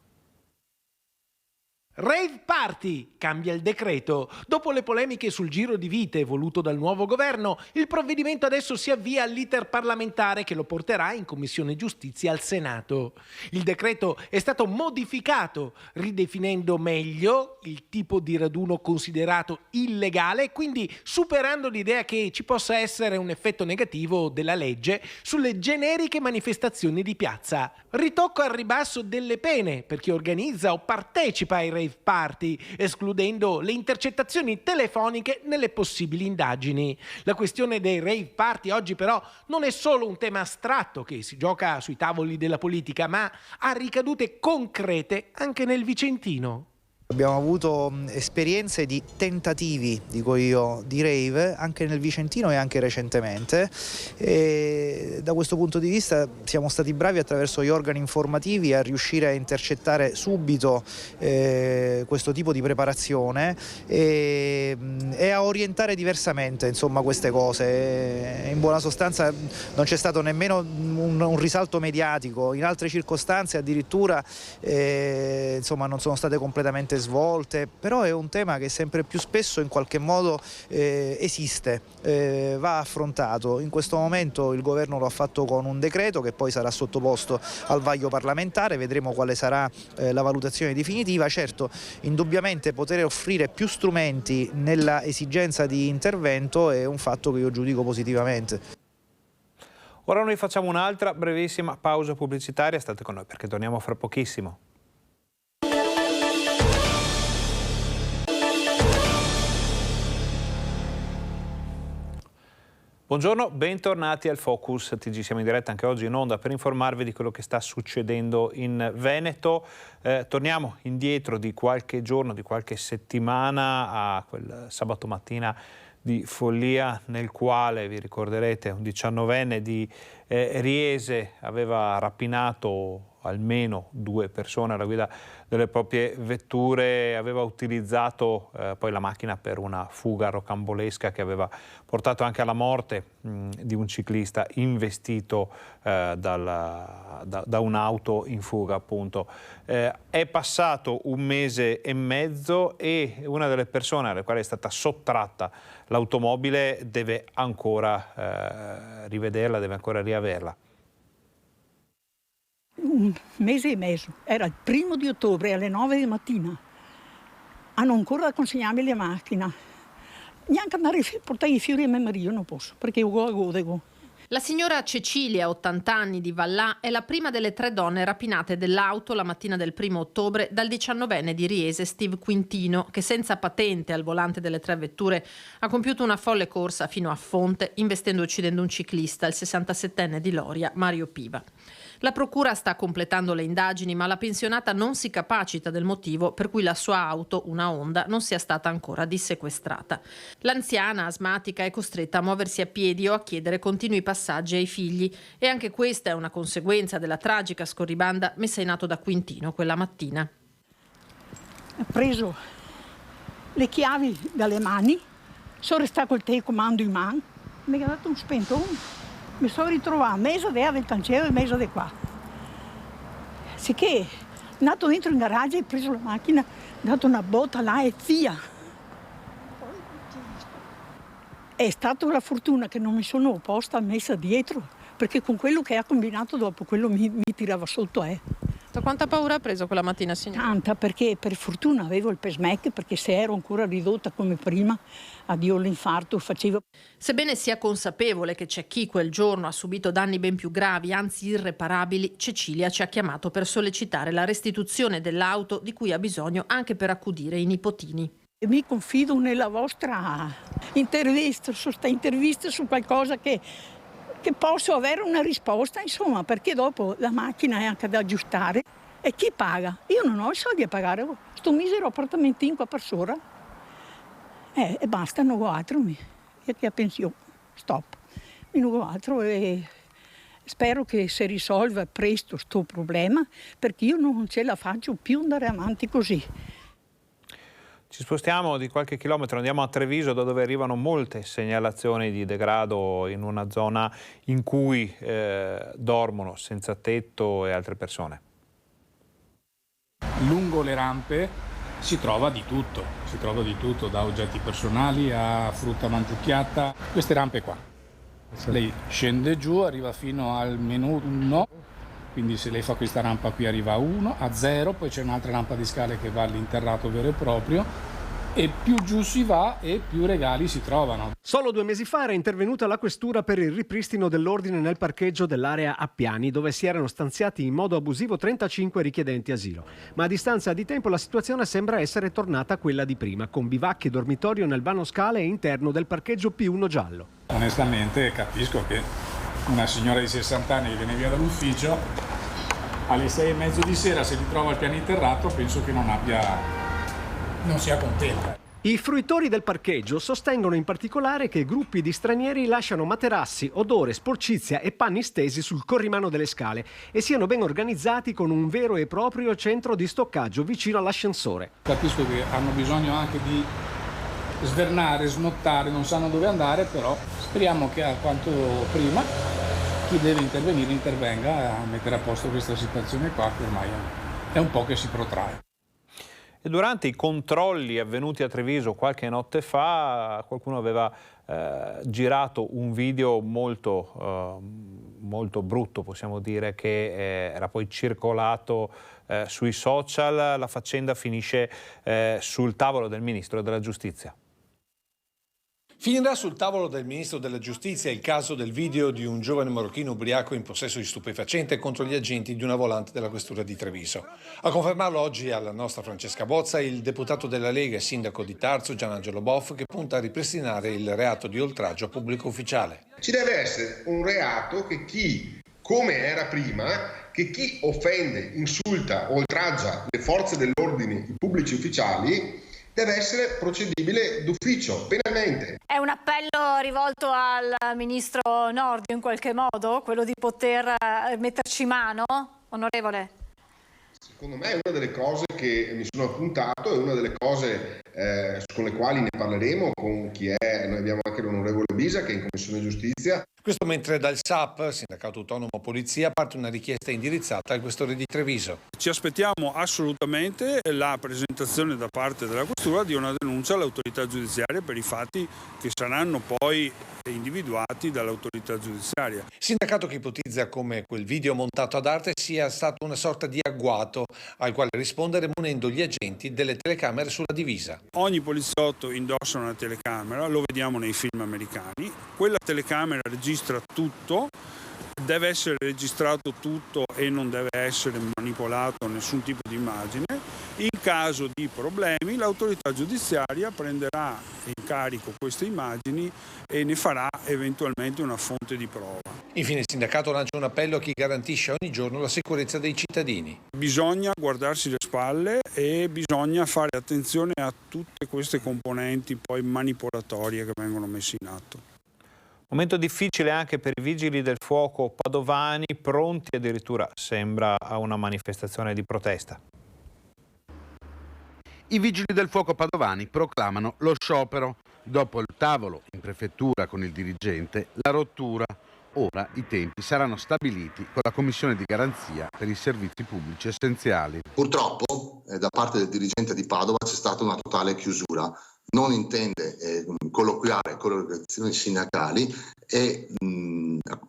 Rave Party, cambia il decreto. Dopo le polemiche sul giro di vite voluto dal nuovo governo, il provvedimento adesso si avvia all'iter parlamentare che lo porterà in Commissione Giustizia al Senato. Il decreto è stato modificato, ridefinendo meglio il tipo di raduno considerato illegale e quindi superando l'idea che ci possa essere un effetto negativo della legge sulle generiche manifestazioni di piazza. Ritocco al ribasso delle pene per chi organizza o partecipa ai rave party, escludendo le intercettazioni telefoniche nelle possibili indagini. La questione dei rave party oggi però non è solo un tema astratto che si gioca sui tavoli della politica, ma ha ricadute concrete anche nel Vicentino. Abbiamo avuto esperienze di tentativi, dico io, di rave anche nel Vicentino e anche recentemente, e da questo punto di vista siamo stati bravi attraverso gli organi informativi a riuscire a intercettare subito questo tipo di preparazione e e a orientare diversamente, insomma, queste cose. In buona sostanza non c'è stato nemmeno un risalto mediatico, in altre circostanze addirittura insomma, non sono state completamente svolte, però è un tema che sempre più spesso in qualche modo esiste, va affrontato. In questo momento il governo lo ha fatto con un decreto che poi sarà sottoposto al vaglio parlamentare, vedremo quale sarà la valutazione definitiva. Certo, indubbiamente poter offrire più strumenti nella esigenza di intervento è un fatto che io giudico positivamente. Ora noi facciamo un'altra brevissima pausa pubblicitaria, state con noi perché torniamo fra pochissimo. Buongiorno, bentornati al Focus TG. Siamo in diretta anche oggi in onda per informarvi di quello che sta succedendo in Veneto. Torniamo indietro di qualche giorno, di qualche settimana, a quel sabato mattina di follia nel quale, vi ricorderete, un 19enne di Riese aveva rapinato almeno 2 persone alla guida delle proprie vetture, aveva utilizzato poi la macchina per una fuga rocambolesca che aveva portato anche alla morte di un ciclista investito da un'auto in fuga, appunto. È passato 1 mese e mezzo e una delle persone alle quali è stata sottratta l'automobile deve ancora rivederla, deve ancora riaverla. 1 mese e mezzo, era il 1° di ottobre alle 9 di mattina, hanno ancora da consegnarmi la macchina, neanche andare a portare i fiori a mio marito non posso, perché io godevo. La signora Cecilia, 80 anni, di Vallà, è la prima delle 3 donne rapinate dell'auto la mattina del 1° ottobre dal 19enne di Riese Steve Quintino, che senza patente al volante delle 3 vetture ha compiuto una folle corsa fino a Fonte, investendo e uccidendo un ciclista, il 67enne di Loria, Mario Piva. La procura sta completando le indagini, ma la pensionata non si capacita del motivo per cui la sua auto, una Honda, non sia stata ancora dissequestrata. L'anziana, asmatica, è costretta a muoversi a piedi o a chiedere continui passaggi ai figli, e anche questa è una conseguenza della tragica scorribanda messa in atto da Quintino quella mattina. Ha preso le chiavi dalle mani, sono restata col telecomando in mano, mi ha dato un spentone. Mi sono ritrovata mezzo del cancello e mezzo di qua. Sicché, nato dentro in garage, ho preso la macchina, dato una botta là e via. È stata la fortuna che non mi sono opposta messa dietro, perché con quello che ha combinato dopo, quello mi tirava sotto. Quanta paura ha preso quella mattina, signora? Tanta, perché per fortuna avevo il pacemaker, perché se ero ancora ridotta come prima, addio l'infarto facevo. Sebbene sia consapevole che c'è chi quel giorno ha subito danni ben più gravi, anzi irreparabili, Cecilia ci ha chiamato per sollecitare la restituzione dell'auto di cui ha bisogno anche per accudire i nipotini. Mi confido nella vostra intervista su qualcosa che posso avere una risposta, insomma, perché dopo la macchina è anche da aggiustare. E chi paga? Io non ho i soldi a pagare. Sto misero appartamentino qua per sopra. E basta, non ho altro. Perché a pensione, stop. Non ho altro e spero che si risolva presto sto problema, perché io non ce la faccio più andare avanti così. Ci spostiamo di qualche chilometro, andiamo a Treviso, da dove arrivano molte segnalazioni di degrado in una zona in cui dormono senza tetto e altre persone. Lungo le rampe si trova di tutto, da oggetti personali a frutta mangiucchiata. Queste rampe qua. Lei scende giù, arriva fino al menu 1, quindi se lei fa questa rampa qui arriva a 1, a 0, poi c'è un'altra rampa di scale che va all'interrato vero e proprio, e più giù si va e più regali si trovano. Solo 2 mesi fa era intervenuta la questura per il ripristino dell'ordine nel parcheggio dell'area Appiani, dove si erano stanziati in modo abusivo 35 richiedenti asilo. Ma a distanza di tempo la situazione sembra essere tornata a quella di prima, con bivacchi e dormitorio nel vano scale interno del parcheggio P1 giallo. Onestamente capisco che una signora di 60 anni che viene via dall'ufficio alle 6:30 di sera, se li trova al piano interrato, penso che non sia contenta. I fruitori del parcheggio sostengono in particolare che gruppi di stranieri lasciano materassi, odore, sporcizia e panni stesi sul corrimano delle scale e siano ben organizzati con un vero e proprio centro di stoccaggio vicino all'ascensore. Capisco che hanno bisogno anche di svernare, snottare, non sanno dove andare, però speriamo che a quanto prima chi deve intervenire intervenga a mettere a posto questa situazione qua, che ormai è un po' che si protrae. E durante i controlli avvenuti a Treviso qualche notte fa, qualcuno aveva girato un video molto brutto, possiamo dire, che era poi circolato sui social. La faccenda finisce sul tavolo del Ministro della Giustizia. Finirà sul tavolo del Ministro della Giustizia il caso del video di un giovane marocchino ubriaco in possesso di stupefacente contro gli agenti di una volante della questura di Treviso. A confermarlo oggi alla nostra Francesca Bozza il deputato della Lega e sindaco di Tarso Gianangelo Boff, che punta a ripristinare il reato di oltraggio a pubblico ufficiale. Ci deve essere un reato che chi, come era prima, che chi offende, insulta, oltraggia le forze dell'ordine, i pubblici ufficiali, deve essere procedibile d'ufficio, penalmente. È un appello rivolto al ministro Nordio in qualche modo, quello di poter metterci mano, onorevole? Secondo me è una delle cose che mi sono appuntato, è una delle cose con le quali ne parleremo con chi è. Noi abbiamo anche l'onorevole Bisa che è in Commissione Giustizia. Questo mentre dal SAP, Sindacato Autonomo Polizia, parte una richiesta indirizzata al questore di Treviso. Ci aspettiamo assolutamente la presentazione da parte della questura di una denuncia all'autorità giudiziaria per i fatti che saranno poi individuati dall'autorità giudiziaria. Sindacato che ipotizza come quel video montato ad arte sia stato una sorta di agguato al quale rispondere munendo gli agenti delle telecamere sulla divisa. Ogni poliziotto indossa una telecamera, lo vediamo nei film americani, quella telecamera registra tutto, deve essere registrato tutto e non deve essere manipolato nessun tipo di immagine. In caso di problemi l'autorità giudiziaria prenderà in carico queste immagini e ne farà eventualmente una fonte di prova. Infine il sindacato lancia un appello a chi garantisce ogni giorno la sicurezza dei cittadini. Bisogna guardarsi le spalle e bisogna fare attenzione a tutte queste componenti poi manipolatorie che vengono messe in atto. Momento difficile anche per i vigili del fuoco padovani, pronti addirittura, sembra, a una manifestazione di protesta. I vigili del fuoco padovani proclamano lo sciopero. Dopo il tavolo in prefettura con il dirigente, la rottura. Ora i tempi saranno stabiliti con la commissione di garanzia per i servizi pubblici essenziali. Purtroppo da parte del dirigente di Padova c'è stata una totale chiusura. Non intende colloquiare con le organizzazioni sindacali e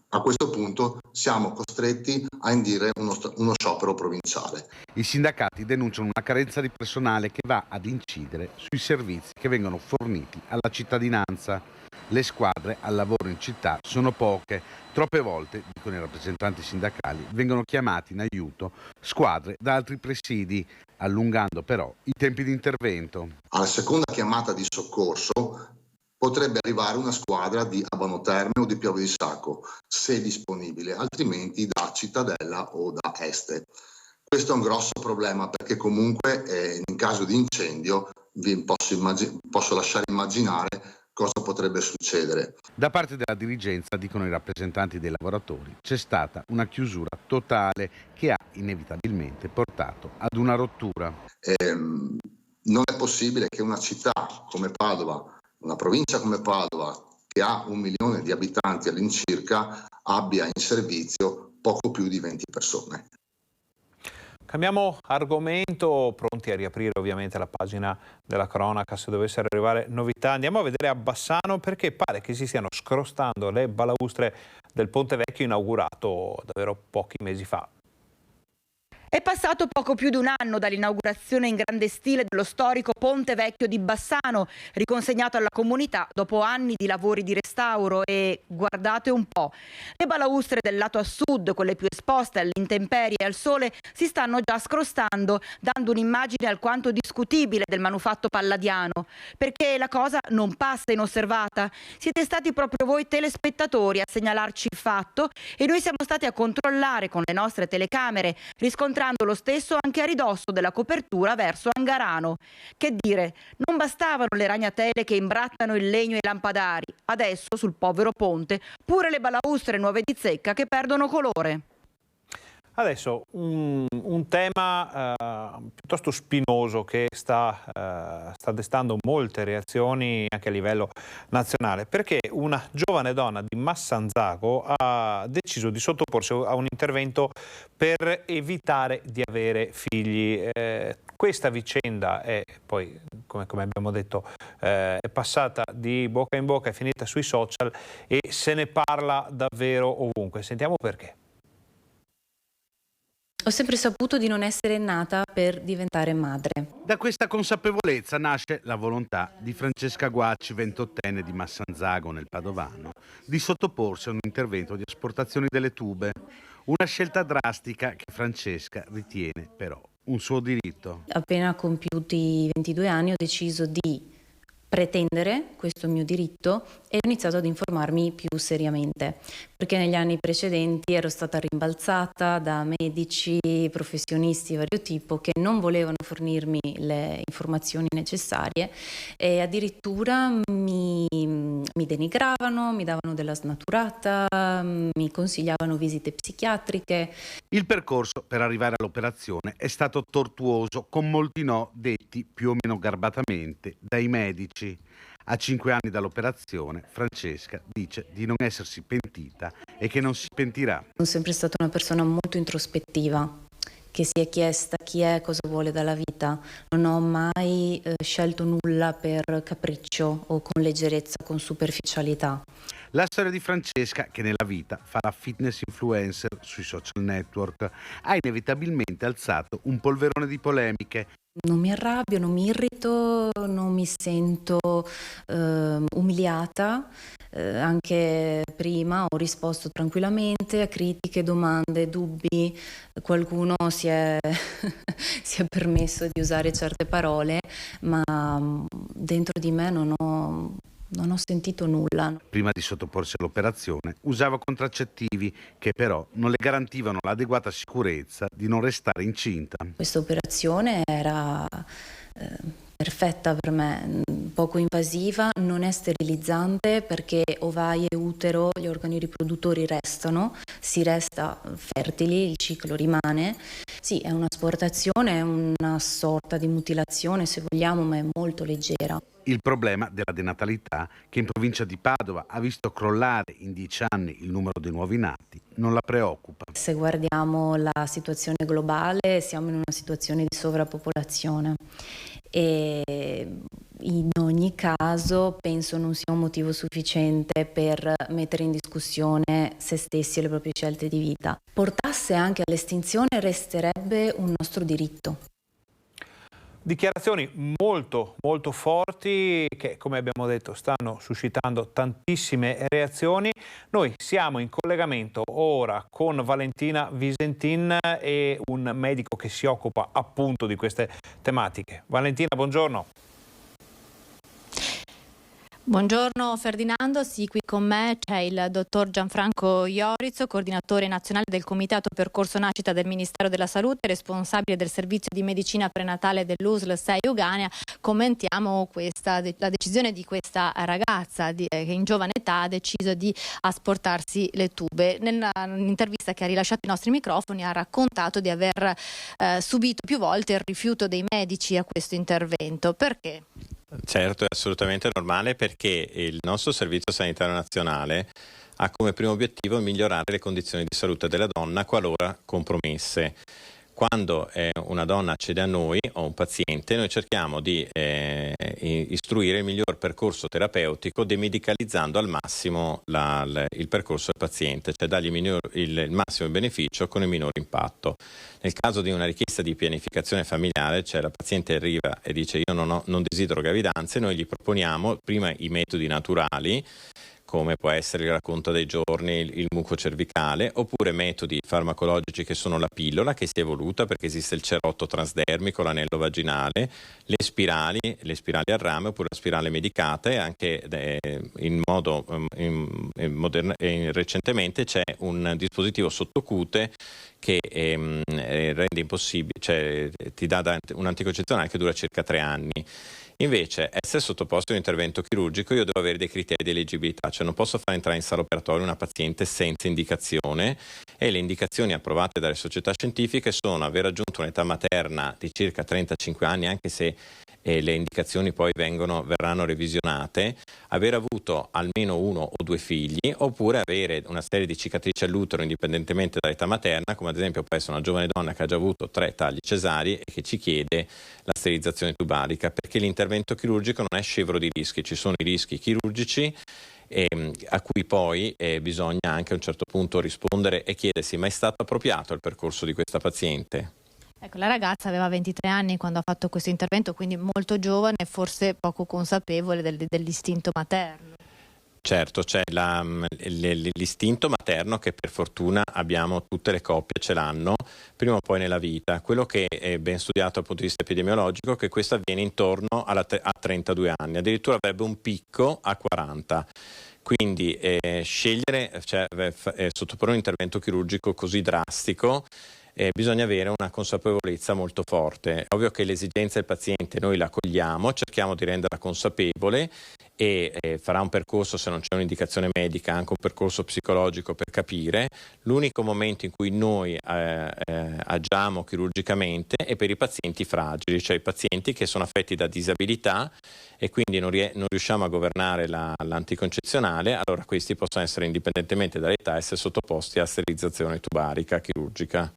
a questo punto siamo costretti a indire uno sciopero provinciale. I sindacati denunciano una carenza di personale che va ad incidere sui servizi che vengono forniti alla cittadinanza. Le squadre al lavoro in città sono poche. Troppe volte, dicono i rappresentanti sindacali, vengono chiamati in aiuto squadre da altri presidi, allungando però i tempi di intervento. Alla seconda chiamata di soccorso potrebbe arrivare una squadra di Abano Terme o di Piave di Sacco, se disponibile, altrimenti da Cittadella o da Este. Questo è un grosso problema perché comunque in caso di incendio vi posso lasciare immaginare cosa potrebbe succedere. Da parte della dirigenza, dicono i rappresentanti dei lavoratori, c'è stata una chiusura totale che ha inevitabilmente portato ad una rottura. Non è possibile che una città come Padova, una provincia come Padova, che ha 1 milione di abitanti all'incirca, abbia in servizio poco più di 20 persone. Cambiamo argomento, pronti a riaprire ovviamente la pagina della cronaca se dovessero arrivare novità. Andiamo a vedere a Bassano perché pare che si stiano scrostando le balaustre del Ponte Vecchio inaugurato davvero pochi mesi fa. È passato poco più di un anno dall'inaugurazione in grande stile dello storico Ponte Vecchio di Bassano, riconsegnato alla comunità dopo anni di lavori di restauro e, guardate un po', le balaustre del lato a sud, quelle più esposte all'intemperie e al sole, si stanno già scrostando, dando un'immagine alquanto discutibile del manufatto palladiano, perché la cosa non passa inosservata. Siete stati proprio voi telespettatori a segnalarci il fatto e noi siamo stati a controllare con le nostre telecamere, riscontrando lo stesso anche a ridosso della copertura verso Angarano. Che dire, non bastavano le ragnatele che imbrattano il legno e i lampadari, adesso sul povero ponte pure le balaustre nuove di zecca che perdono colore. Adesso un tema piuttosto spinoso che sta destando molte reazioni anche a livello nazionale, perché una giovane donna di Massanzago ha deciso di sottoporsi a un intervento per evitare di avere figli. Questa vicenda è poi, come abbiamo detto, è passata di bocca in bocca, è finita sui social e se ne parla davvero ovunque. Sentiamo perché. Ho sempre saputo di non essere nata per diventare madre. Da questa consapevolezza nasce la volontà di Francesca Guacci, 28enne di Massanzago nel Padovano, di sottoporsi a un intervento di asportazione delle tube. Una scelta drastica che Francesca ritiene però un suo diritto. Appena compiuti 22 anni ho deciso di pretendere questo mio diritto e ho iniziato ad informarmi più seriamente, perché negli anni precedenti ero stata rimbalzata da medici, professionisti di vario tipo che non volevano fornirmi le informazioni necessarie e addirittura mi denigravano, mi davano della snaturata, mi consigliavano visite psichiatriche. Il percorso per arrivare all'operazione è stato tortuoso, con molti no detti più o meno garbatamente dai medici. A 5 anni dall'operazione, Francesca dice di non essersi pentita e che non si pentirà. Sono sempre stata una persona molto introspettiva, che si è chiesta chi è, cosa vuole dalla vita. Non ho mai scelto nulla per capriccio o con leggerezza, con superficialità. La storia di Francesca, che nella vita fa la fitness influencer sui social network, ha inevitabilmente alzato un polverone di polemiche. Non mi arrabbio, non mi irrito, non mi sento umiliata. Anche prima ho risposto tranquillamente a critiche, domande, dubbi. Qualcuno si è permesso di usare certe parole, ma dentro di me non ho sentito nulla. Prima di sottoporsi all'operazione usava contraccettivi che però non le garantivano l'adeguata sicurezza di non restare incinta. Questa operazione era perfetta per me, poco invasiva, non è sterilizzante perché ovaie e utero, gli organi riproduttori restano, si resta fertili, il ciclo rimane. Sì, è un'asportazione, è una sorta di mutilazione se vogliamo, ma è molto leggera. Il problema della denatalità, che in provincia di Padova ha visto crollare in 10 anni il numero dei nuovi nati, non la preoccupa. Se guardiamo la situazione globale, siamo in una situazione di sovrappopolazione e in ogni caso penso non sia un motivo sufficiente per mettere in discussione se stessi e le proprie scelte di vita. Portasse anche all'estinzione resterebbe un nostro diritto. Dichiarazioni molto molto forti che, come abbiamo detto, stanno suscitando tantissime reazioni. Noi siamo in collegamento ora con Valentina Visentin e un medico che si occupa appunto di queste tematiche. Valentina, buongiorno. Buongiorno Ferdinando, sì, qui con me c'è il dottor Gianfranco Iorizzo, coordinatore nazionale del Comitato Percorso Nascita del Ministero della Salute, responsabile del servizio di medicina prenatale dell'USL 6 Euganea. Commentiamo la decisione di questa ragazza che in giovane età ha deciso di asportarsi le tube. Nell'intervista che ha rilasciato ai nostri microfoni ha raccontato di aver subito più volte il rifiuto dei medici a questo intervento. Perché? Certo, è assolutamente normale perché il nostro Servizio Sanitario Nazionale ha come primo obiettivo migliorare le condizioni di salute della donna qualora compromesse. Quando una donna accede a noi o un paziente, noi cerchiamo di istruire il miglior percorso terapeutico demedicalizzando al massimo il percorso del paziente, cioè dargli il massimo beneficio con il minore impatto. Nel caso di una richiesta di pianificazione familiare, cioè la paziente arriva e dice io non desidero gravidanze, noi gli proponiamo prima i metodi naturali, come può essere il racconto dei giorni, il muco cervicale, oppure metodi farmacologici che sono la pillola che si è evoluta perché esiste il cerotto transdermico, l'anello vaginale, le spirali a rame oppure la spirale medicata e anche recentemente c'è un dispositivo sottocute che rende impossibile, cioè ti dà un anticoncezionale che dura circa 3 anni. Invece, essere sottoposto a un intervento chirurgico, io devo avere dei criteri di eleggibilità, cioè non posso far entrare in sala operatoria una paziente senza indicazione, e le indicazioni approvate dalle società scientifiche sono aver raggiunto un'età materna di circa 35 anni, anche se le indicazioni poi verranno revisionate, aver avuto almeno 1 o 2 figli, oppure avere una serie di cicatrici all'utero indipendentemente dall'età materna, come ad esempio può essere una giovane donna che ha già avuto 3 tagli cesarei e che ci chiede la sterilizzazione tubarica, perché l'intervento chirurgico non è scevro di rischi, ci sono i rischi chirurgici a cui poi bisogna anche a un certo punto rispondere e chiedersi: ma è stato appropriato il percorso di questa paziente? Ecco, la ragazza aveva 23 anni quando ha fatto questo intervento, quindi molto giovane e forse poco consapevole dell'istinto materno. Certo, c'è l'istinto materno che per fortuna abbiamo, tutte le coppie ce l'hanno prima o poi nella vita. Quello che è ben studiato dal punto di vista epidemiologico è che questo avviene intorno a 32 anni, addirittura avrebbe un picco a 40. Quindi scegliere, cioè sottoporre un intervento chirurgico così drastico, bisogna avere una consapevolezza molto forte. È ovvio che l'esigenza del paziente noi la cogliamo, cerchiamo di renderla consapevole e farà un percorso, se non c'è un'indicazione medica, anche un percorso psicologico per capire. L'unico momento in cui noi agiamo chirurgicamente è per i pazienti fragili, cioè i pazienti che sono affetti da disabilità e quindi non riusciamo a governare l'anticoncezionale. Allora questi possono essere, indipendentemente dall'età, essere sottoposti a sterilizzazione tubarica chirurgica.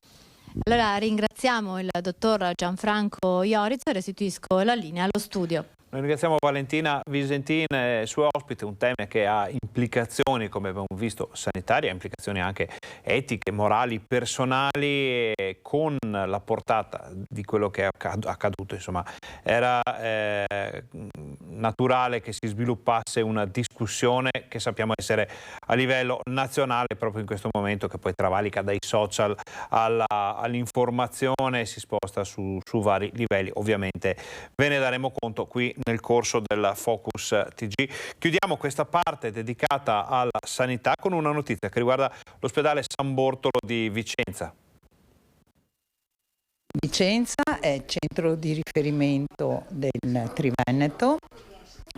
Allora ringraziamo il dottor Gianfranco Iorizzo e restituisco la linea allo studio. Noi ringraziamo Valentina Visentin, suo ospite, un tema che ha implicazioni, come abbiamo visto, sanitarie, implicazioni anche etiche, morali, personali, con la portata di quello che è accaduto. Insomma, era naturale che si sviluppasse una discussione che sappiamo essere a livello nazionale, proprio in questo momento che poi travalica dai social all'informazione, si sposta su vari livelli. Ovviamente ve ne daremo conto qui nel corso del Focus TG. Chiudiamo questa parte dedicata alla sanità con una notizia che riguarda l'ospedale San Bortolo di Vicenza. Vicenza è centro di riferimento del Triveneto.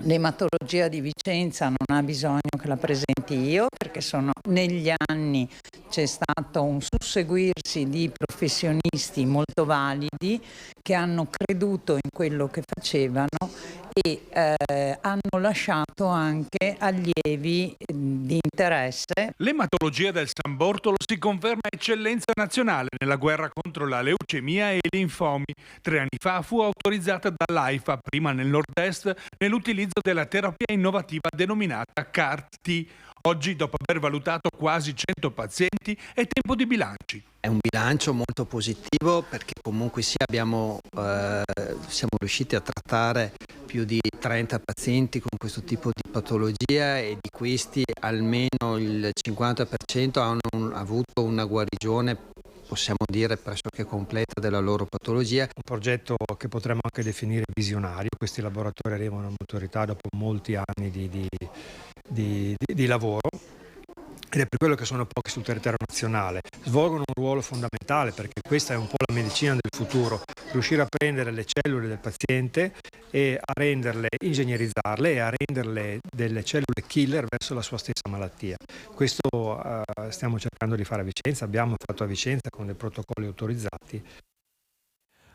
L'ematologia di Vicenza non ha bisogno che la presenti io, perché negli anni c'è stato un susseguirsi di professionisti molto validi che hanno creduto in quello che facevano e hanno lasciato anche allievi di interesse. L'ematologia del San Bortolo si conferma eccellenza nazionale nella guerra contro la leucemia e i linfomi. 3 anni fa fu autorizzata dall'AIFA, prima nel nord-est, nell'utilizzo della terapia innovativa denominata CAR-T. Oggi, dopo aver valutato quasi 100 pazienti, è tempo di bilanci. È un bilancio molto positivo perché comunque siamo riusciti a trattare più di 30 pazienti con questo tipo di patologia e di questi almeno il 50% hanno avuto una guarigione, possiamo dire pressoché completa, della loro patologia. Un progetto che potremmo anche definire visionario. Questi laboratori arrivano a maturità dopo molti anni di lavoro ed è per quello che sono pochi sul territorio nazionale. Svolgono un ruolo fondamentale perché questa è un po' la medicina del futuro, riuscire a prendere le cellule del paziente e a renderle, ingegnerizzarle e a renderle delle cellule killer verso la sua stessa malattia. Questo stiamo cercando di fare a Vicenza, abbiamo fatto a Vicenza con dei protocolli autorizzati.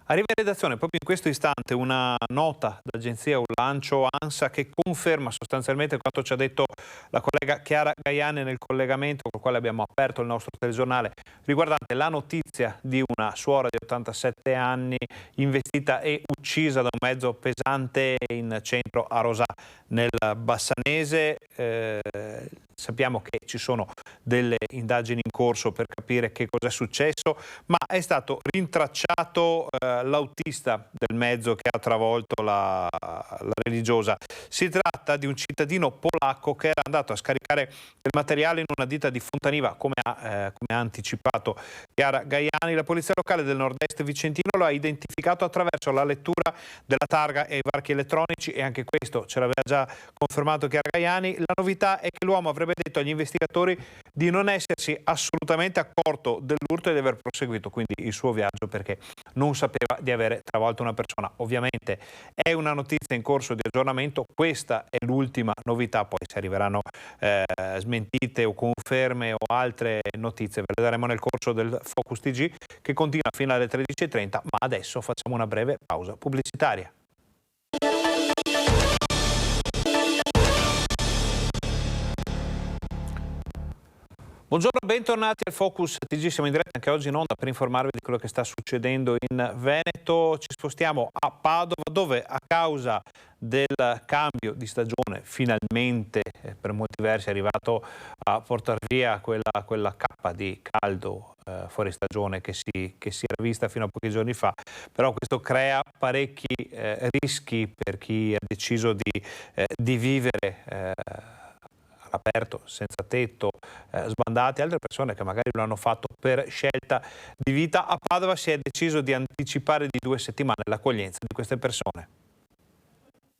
Arriva in redazione proprio in questo istante una nota dall'agenzia Ulancio ANSA che conferma sostanzialmente quanto ci ha detto la collega Chiara Gaiani nel collegamento col quale abbiamo aperto il nostro telegiornale riguardante la notizia di una suora di 87 anni investita e uccisa da un mezzo pesante in centro a Rosà nel Bassanese. Sappiamo che ci sono delle indagini in corso per capire che cosa è successo, ma è stato rintracciato l'autista del mezzo che ha travolto la religiosa. Si tratta di un cittadino polacco che era andato a scaricare del materiale in una ditta di Fontaniva, come ha anticipato Chiara Gaiani. La polizia locale del nord-est vicentino lo ha identificato attraverso la lettura della targa e i varchi elettronici e anche questo ce l'aveva già confermato Chiara Gaiani. La novità è che l'uomo avrebbe detto agli investigatori di non essersi assolutamente accorto dell'urto e di aver proseguito quindi il suo viaggio perché non sapeva di avere travolto una persona. Ovviamente è una notizia in corso di aggiornamento, questa è l'ultima novità, poi se arriveranno smentite o conferme o altre notizie ve le daremo nel corso del Focus TG che continua fino alle 13:30, ma adesso facciamo una breve pausa pubblicitaria. Buongiorno, bentornati al Focus TG, siamo in diretta anche oggi in onda per informarvi di quello che sta succedendo in Veneto. Ci spostiamo a Padova dove a causa del cambio di stagione finalmente per molti versi è arrivato a portare via quella cappa di caldo fuori stagione che si era vista fino a pochi giorni fa, però questo crea parecchi rischi per chi ha deciso di vivere all'aperto, senza tetto, sbandati, altre persone che magari lo hanno fatto per scelta di vita. A Padova si è deciso di anticipare di 2 settimane l'accoglienza di queste persone.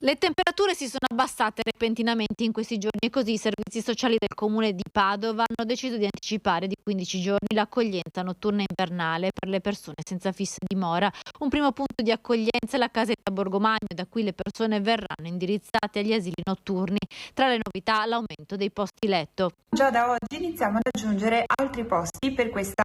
Le temperature si sono abbassate repentinamente in questi giorni e così i servizi sociali del comune di Padova hanno deciso di anticipare di 15 giorni l'accoglienza notturna invernale per le persone senza fissa dimora. Un primo punto di accoglienza è la casetta Borgomagno, da cui le persone verranno indirizzate agli asili notturni. Tra le novità l'aumento dei posti letto. Già da oggi iniziamo ad aggiungere altri posti per questa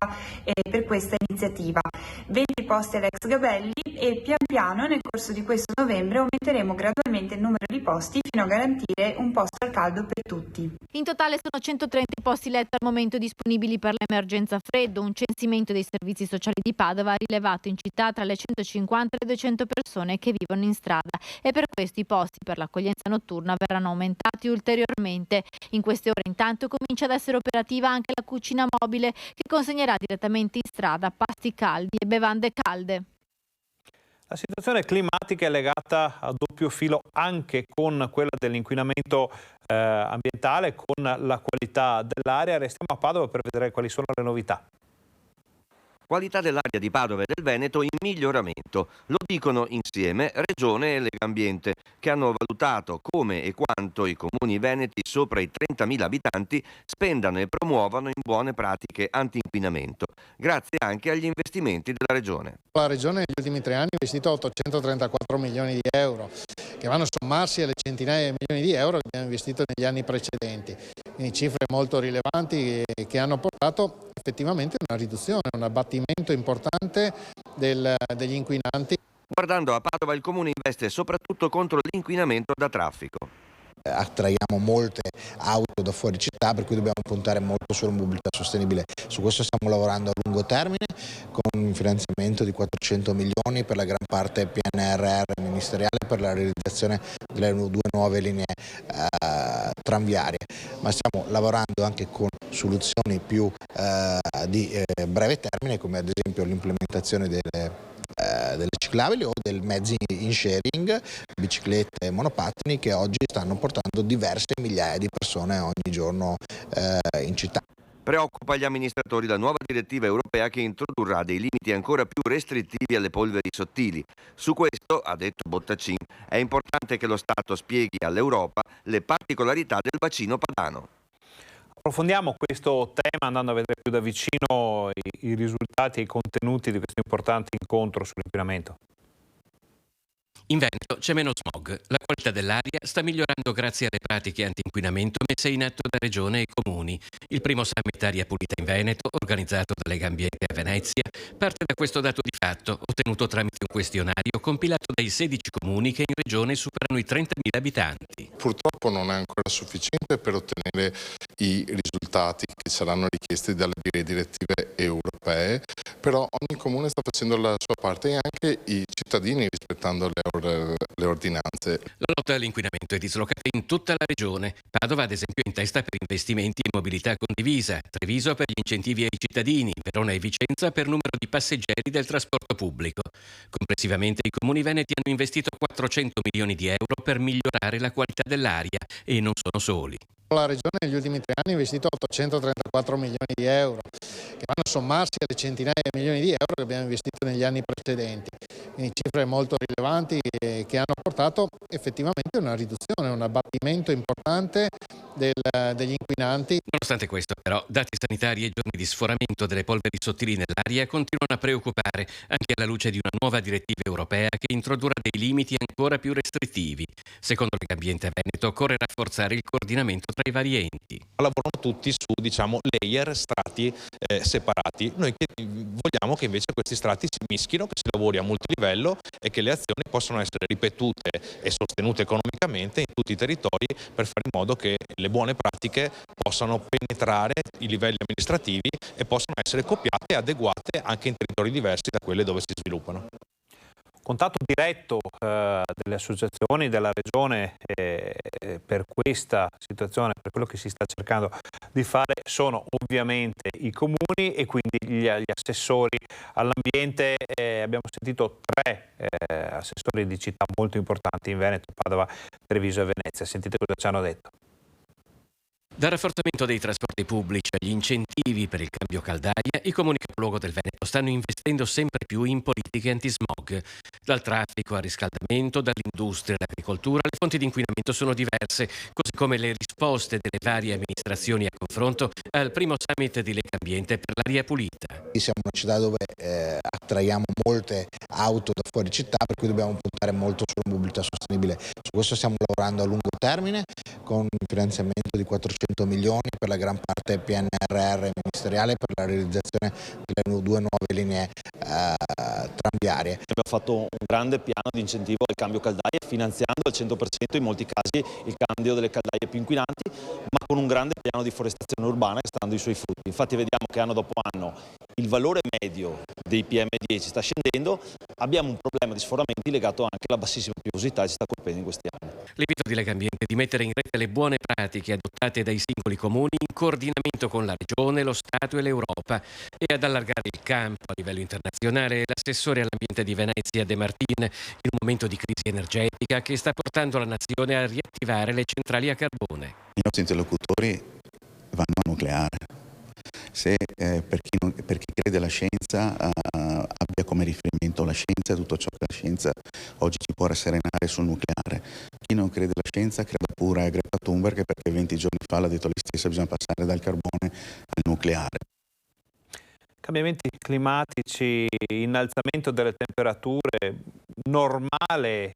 iniziativa. 20 posti all'ex Gabelli e pian piano nel corso di questo novembre aumenteremo gradualmente il numero di posti fino a garantire un posto al caldo per tutti. In totale sono 130 posti letto al momento disponibili per l'emergenza freddo. Un censimento dei servizi sociali di Padova ha rilevato in città tra le 150 e le 200 persone che vivono in strada e per questo i posti per l'accoglienza notturna verranno aumentati ulteriormente. In queste ore intanto comincia ad essere operativa anche la cucina mobile che consegnerà direttamente in strada pasti caldi e bevande calde. La situazione climatica è legata a doppio filo anche con quella dell'inquinamento ambientale, con la qualità dell'aria. Restiamo a Padova per vedere quali sono le novità. Qualità dell'aria di Padova e del Veneto in miglioramento. Lo dicono insieme Regione e Legambiente, che hanno valutato come e quanto i comuni veneti sopra i 30.000 abitanti spendano e promuovano in buone pratiche anti-inquinamento, grazie anche agli investimenti della Regione. La Regione negli ultimi 3 anni ha investito 834 milioni di euro, che vanno a sommarsi alle centinaia di milioni di euro che abbiamo investito negli anni precedenti. Quindi cifre molto rilevanti che hanno portato effettivamente una riduzione, un abbattimento importante degli inquinanti. Guardando a Padova, il comune investe soprattutto contro l'inquinamento da traffico. Attraiamo molte auto da fuori città, per cui dobbiamo puntare molto sulla mobilità sostenibile. Su questo stiamo lavorando a lungo termine con un finanziamento di 400 milioni per la gran parte PNRR ministeriale per la realizzazione delle 2 nuove linee tranviarie, ma stiamo lavorando anche con soluzioni più di breve termine, come ad esempio l'implementazione delle ciclabili o del mezzi in sharing, biciclette e monopattini, che oggi stanno portando diverse migliaia di persone ogni giorno in città. Preoccupa gli amministratori la nuova direttiva europea che introdurrà dei limiti ancora più restrittivi alle polveri sottili. Su questo, ha detto Bottacin, è importante che lo Stato spieghi all'Europa le particolarità del bacino padano. Approfondiamo questo tema andando a vedere più da vicino i risultati e i contenuti di questo importante incontro sull'inquinamento. In Veneto c'è meno smog. La qualità dell'aria sta migliorando grazie alle pratiche anti-inquinamento messe in atto da Regione e Comuni. Il primo summit Aria Pulita in Veneto, organizzato da Legambiente a Venezia, parte da questo dato di fatto, ottenuto tramite un questionario compilato dai 16 comuni che in Regione superano i 30.000 abitanti. Purtroppo non è ancora sufficiente per ottenere i risultati che saranno richiesti dalle direttive europee, però ogni comune sta facendo la sua parte e anche i cittadini rispettando le ordinanze. La lotta all'inquinamento è dislocata in tutta la regione. Padova, ad esempio, è in testa per investimenti in mobilità condivisa, Treviso per gli incentivi ai cittadini, Verona e Vicenza per numero di passeggeri del trasporto pubblico. Complessivamente i comuni veneti hanno investito 400 milioni di euro per migliorare la qualità dell'aria e non sono soli. La Regione negli ultimi 3 anni ha investito 834 134 milioni di euro, che vanno a sommarsi alle centinaia di milioni di euro che abbiamo investito negli anni precedenti. Quindi cifre molto rilevanti che hanno portato effettivamente a una riduzione, un abbattimento importante degli inquinanti. Nonostante questo, però, dati sanitari e giorni di sforamento delle polveri sottili nell'aria continuano a preoccupare, anche alla luce di una nuova direttiva europea che introdurrà dei limiti ancora più restrittivi. Secondo Legambiente Veneto, occorre rafforzare il coordinamento tra i vari enti. Lavorano tutti su, layer, strati separati. Noi vogliamo che invece questi strati si mischino, che si lavori a multilivello e che le azioni possano essere ripetute e sostenute economicamente in tutti i territori per fare in modo che le buone pratiche possano penetrare i livelli amministrativi e possano essere copiate e adeguate anche in territori diversi da quelli dove si sviluppano. Contatto diretto delle associazioni della Regione per questa situazione, per quello che si sta cercando di fare, sono ovviamente i comuni e quindi gli assessori all'ambiente. Abbiamo sentito 3 assessori di città molto importanti in Veneto, Padova, Treviso e Venezia. Sentite cosa ci hanno detto. Dal rafforzamento dei trasporti pubblici agli incentivi per il cambio caldaia, i comuni capoluogo del Veneto stanno investendo sempre più in politiche antismog. Dal traffico al riscaldamento, dall'industria all'agricoltura, le fonti di inquinamento sono diverse, così come le risposte delle varie amministrazioni a confronto al primo summit di Legambiente per l'aria pulita. Siamo una città dove attraiamo molte auto da fuori città, per cui dobbiamo puntare molto sulla mobilità sostenibile. Su questo stiamo lavorando a lungo termine con un finanziamento di 400 milioni per la gran parte PNRR ministeriale per la realizzazione delle 2 nuove linee tranviarie. Abbiamo fatto un grande piano di incentivo al cambio caldaie, finanziando al 100% in molti casi il cambio delle caldaie più inquinanti, ma con un grande piano di forestazione urbana che sta dando i suoi frutti. Infatti vediamo che anno dopo anno il valore medio dei PM10 sta scendendo, abbiamo un problema di sforamenti legato anche alla bassissima piovosità che ci sta colpendo in questi anni. L'invito di Legambiente è di mettere in rete le buone pratiche adottate dai singoli comuni in coordinamento con la Regione, lo Stato e l'Europa e ad allargare il campo a livello internazionale. L'assessore all'ambiente di Venezia De Martin, in un momento di crisi energetica che sta portando la nazione a riattivare le centrali a carbone. I nostri interlocutori vanno a nucleare. Se per chi crede alla scienza abbia come riferimento la scienza e tutto ciò che la scienza oggi ci può rasserenare sul nucleare. Chi non crede alla scienza creda pure a Greta Thunberg, perché 20 giorni fa l'ha detto lei stessa, bisogna passare dal carbone al nucleare. Cambiamenti climatici, innalzamento delle temperature, normale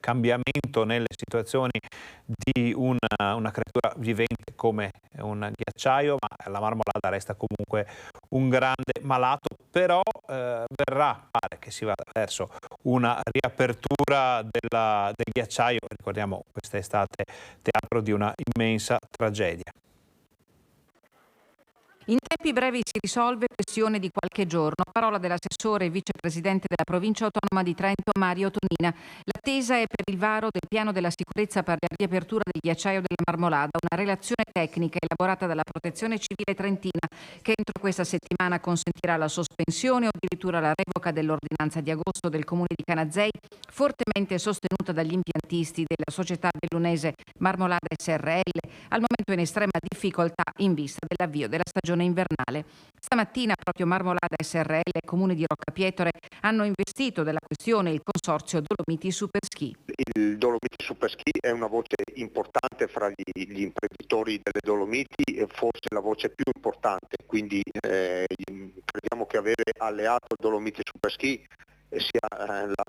cambiamento nelle situazioni di una creatura vivente come un ghiacciaio, ma la Marmolada resta comunque un grande malato, però pare che si vada verso una riapertura del ghiacciaio. Ricordiamo, quest'estate teatro di una immensa tragedia. In tempi brevi si risolve, questione di qualche giorno. Parola dell'assessore e vicepresidente della provincia autonoma di Trento, Mario Tonina. L'attesa è per il varo del piano della sicurezza per la riapertura del ghiacciaio della Marmolada, una relazione tecnica elaborata dalla Protezione Civile Trentina che entro questa settimana consentirà la sospensione o addirittura la revoca dell'ordinanza di agosto del comune di Canazei, fortemente sostenuta dagli impiantisti della società bellunese Marmolada SRL, al momento in estrema difficoltà in vista dell'avvio della stagione invernale. Stamattina proprio Marmolada SRL e Comune di Roccapietore hanno investito della questione il consorzio Dolomiti Superski. Il Dolomiti Superski è una voce importante fra gli imprenditori delle Dolomiti e forse la voce più importante, quindi crediamo che avere alleato il Dolomiti Superski sia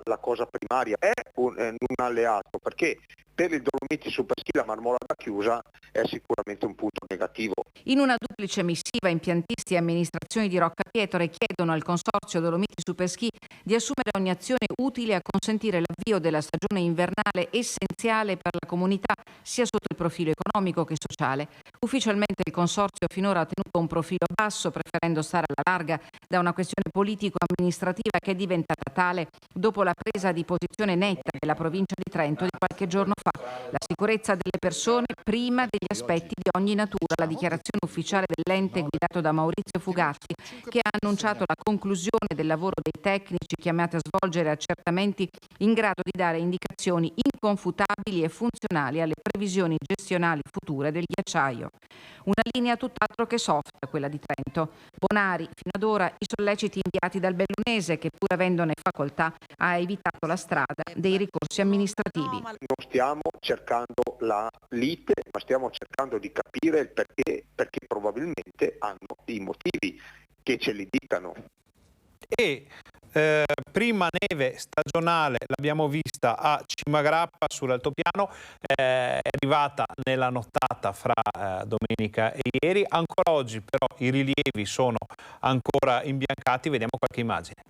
la cosa primaria. È un alleato perché per il Dolomiti Superski la Marmolada chiusa è sicuramente un punto negativo. In una duplice missiva, impiantisti e amministrazioni di Roccapietore chiedono al consorzio Dolomiti Superski di assumere ogni azione utile a consentire l'avvio della stagione invernale essenziale per la comunità, sia sotto il profilo economico che sociale. Ufficialmente il consorzio finora ha tenuto un profilo basso, preferendo stare alla larga da una questione politico-amministrativa che è diventata tale dopo la presa di posizione netta della provincia di Trento di qualche giorno fa. fa. La sicurezza delle persone prima degli aspetti di ogni natura. La dichiarazione ufficiale dell'ente guidato da Maurizio Fugatti, che ha annunciato la conclusione del lavoro dei tecnici chiamati a svolgere accertamenti in grado di dare indicazioni inconfutabili e funzionali alle previsioni gestionali future del ghiacciaio. Una linea tutt'altro che soft, quella di Trento. Bonari, fino ad ora i solleciti inviati dal Bellunese, che pur avendone facoltà ha evitato la strada dei ricorsi amministrativi. Non stiamo cercando la lite, ma stiamo cercando di capire il perché probabilmente hanno i motivi che ce li dictano. E prima neve stagionale l'abbiamo vista a Cimagrappa sull'altopiano, è arrivata nella nottata fra domenica e ieri. Ancora oggi però i rilievi sono ancora imbiancati, vediamo qualche immagine.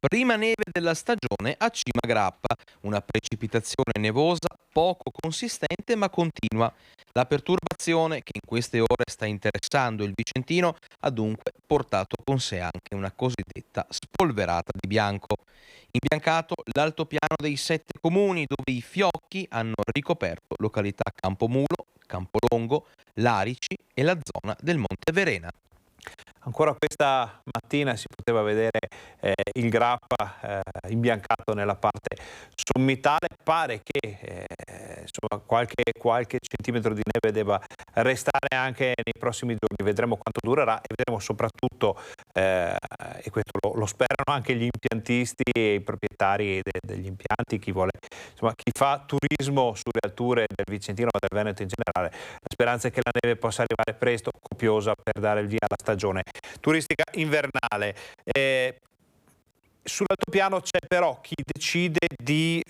Prima neve della stagione a Cimagrappa, una precipitazione nevosa poco consistente ma continua. La perturbazione che in queste ore sta interessando il Vicentino ha dunque portato con sé anche una cosiddetta spolverata di bianco. Imbiancato l'altopiano dei 7 comuni, dove i fiocchi hanno ricoperto località Campomulo, Campolongo, Larici e la zona del Monte Verena. Ancora questa mattina si poteva vedere il Grappa imbiancato nella parte sommitale. Pare che insomma, qualche centimetro di neve debba restare anche nei prossimi giorni. Vedremo quanto durerà e vedremo soprattutto, e questo lo sperano anche gli impiantisti e i proprietari degli impianti, chi fa turismo sulle alture del Vicentino ma del Veneto in generale. La speranza è che la neve possa arrivare presto, copiosa, per dare il via alla stagione turistica invernale. Sull'altopiano c'è però chi decide di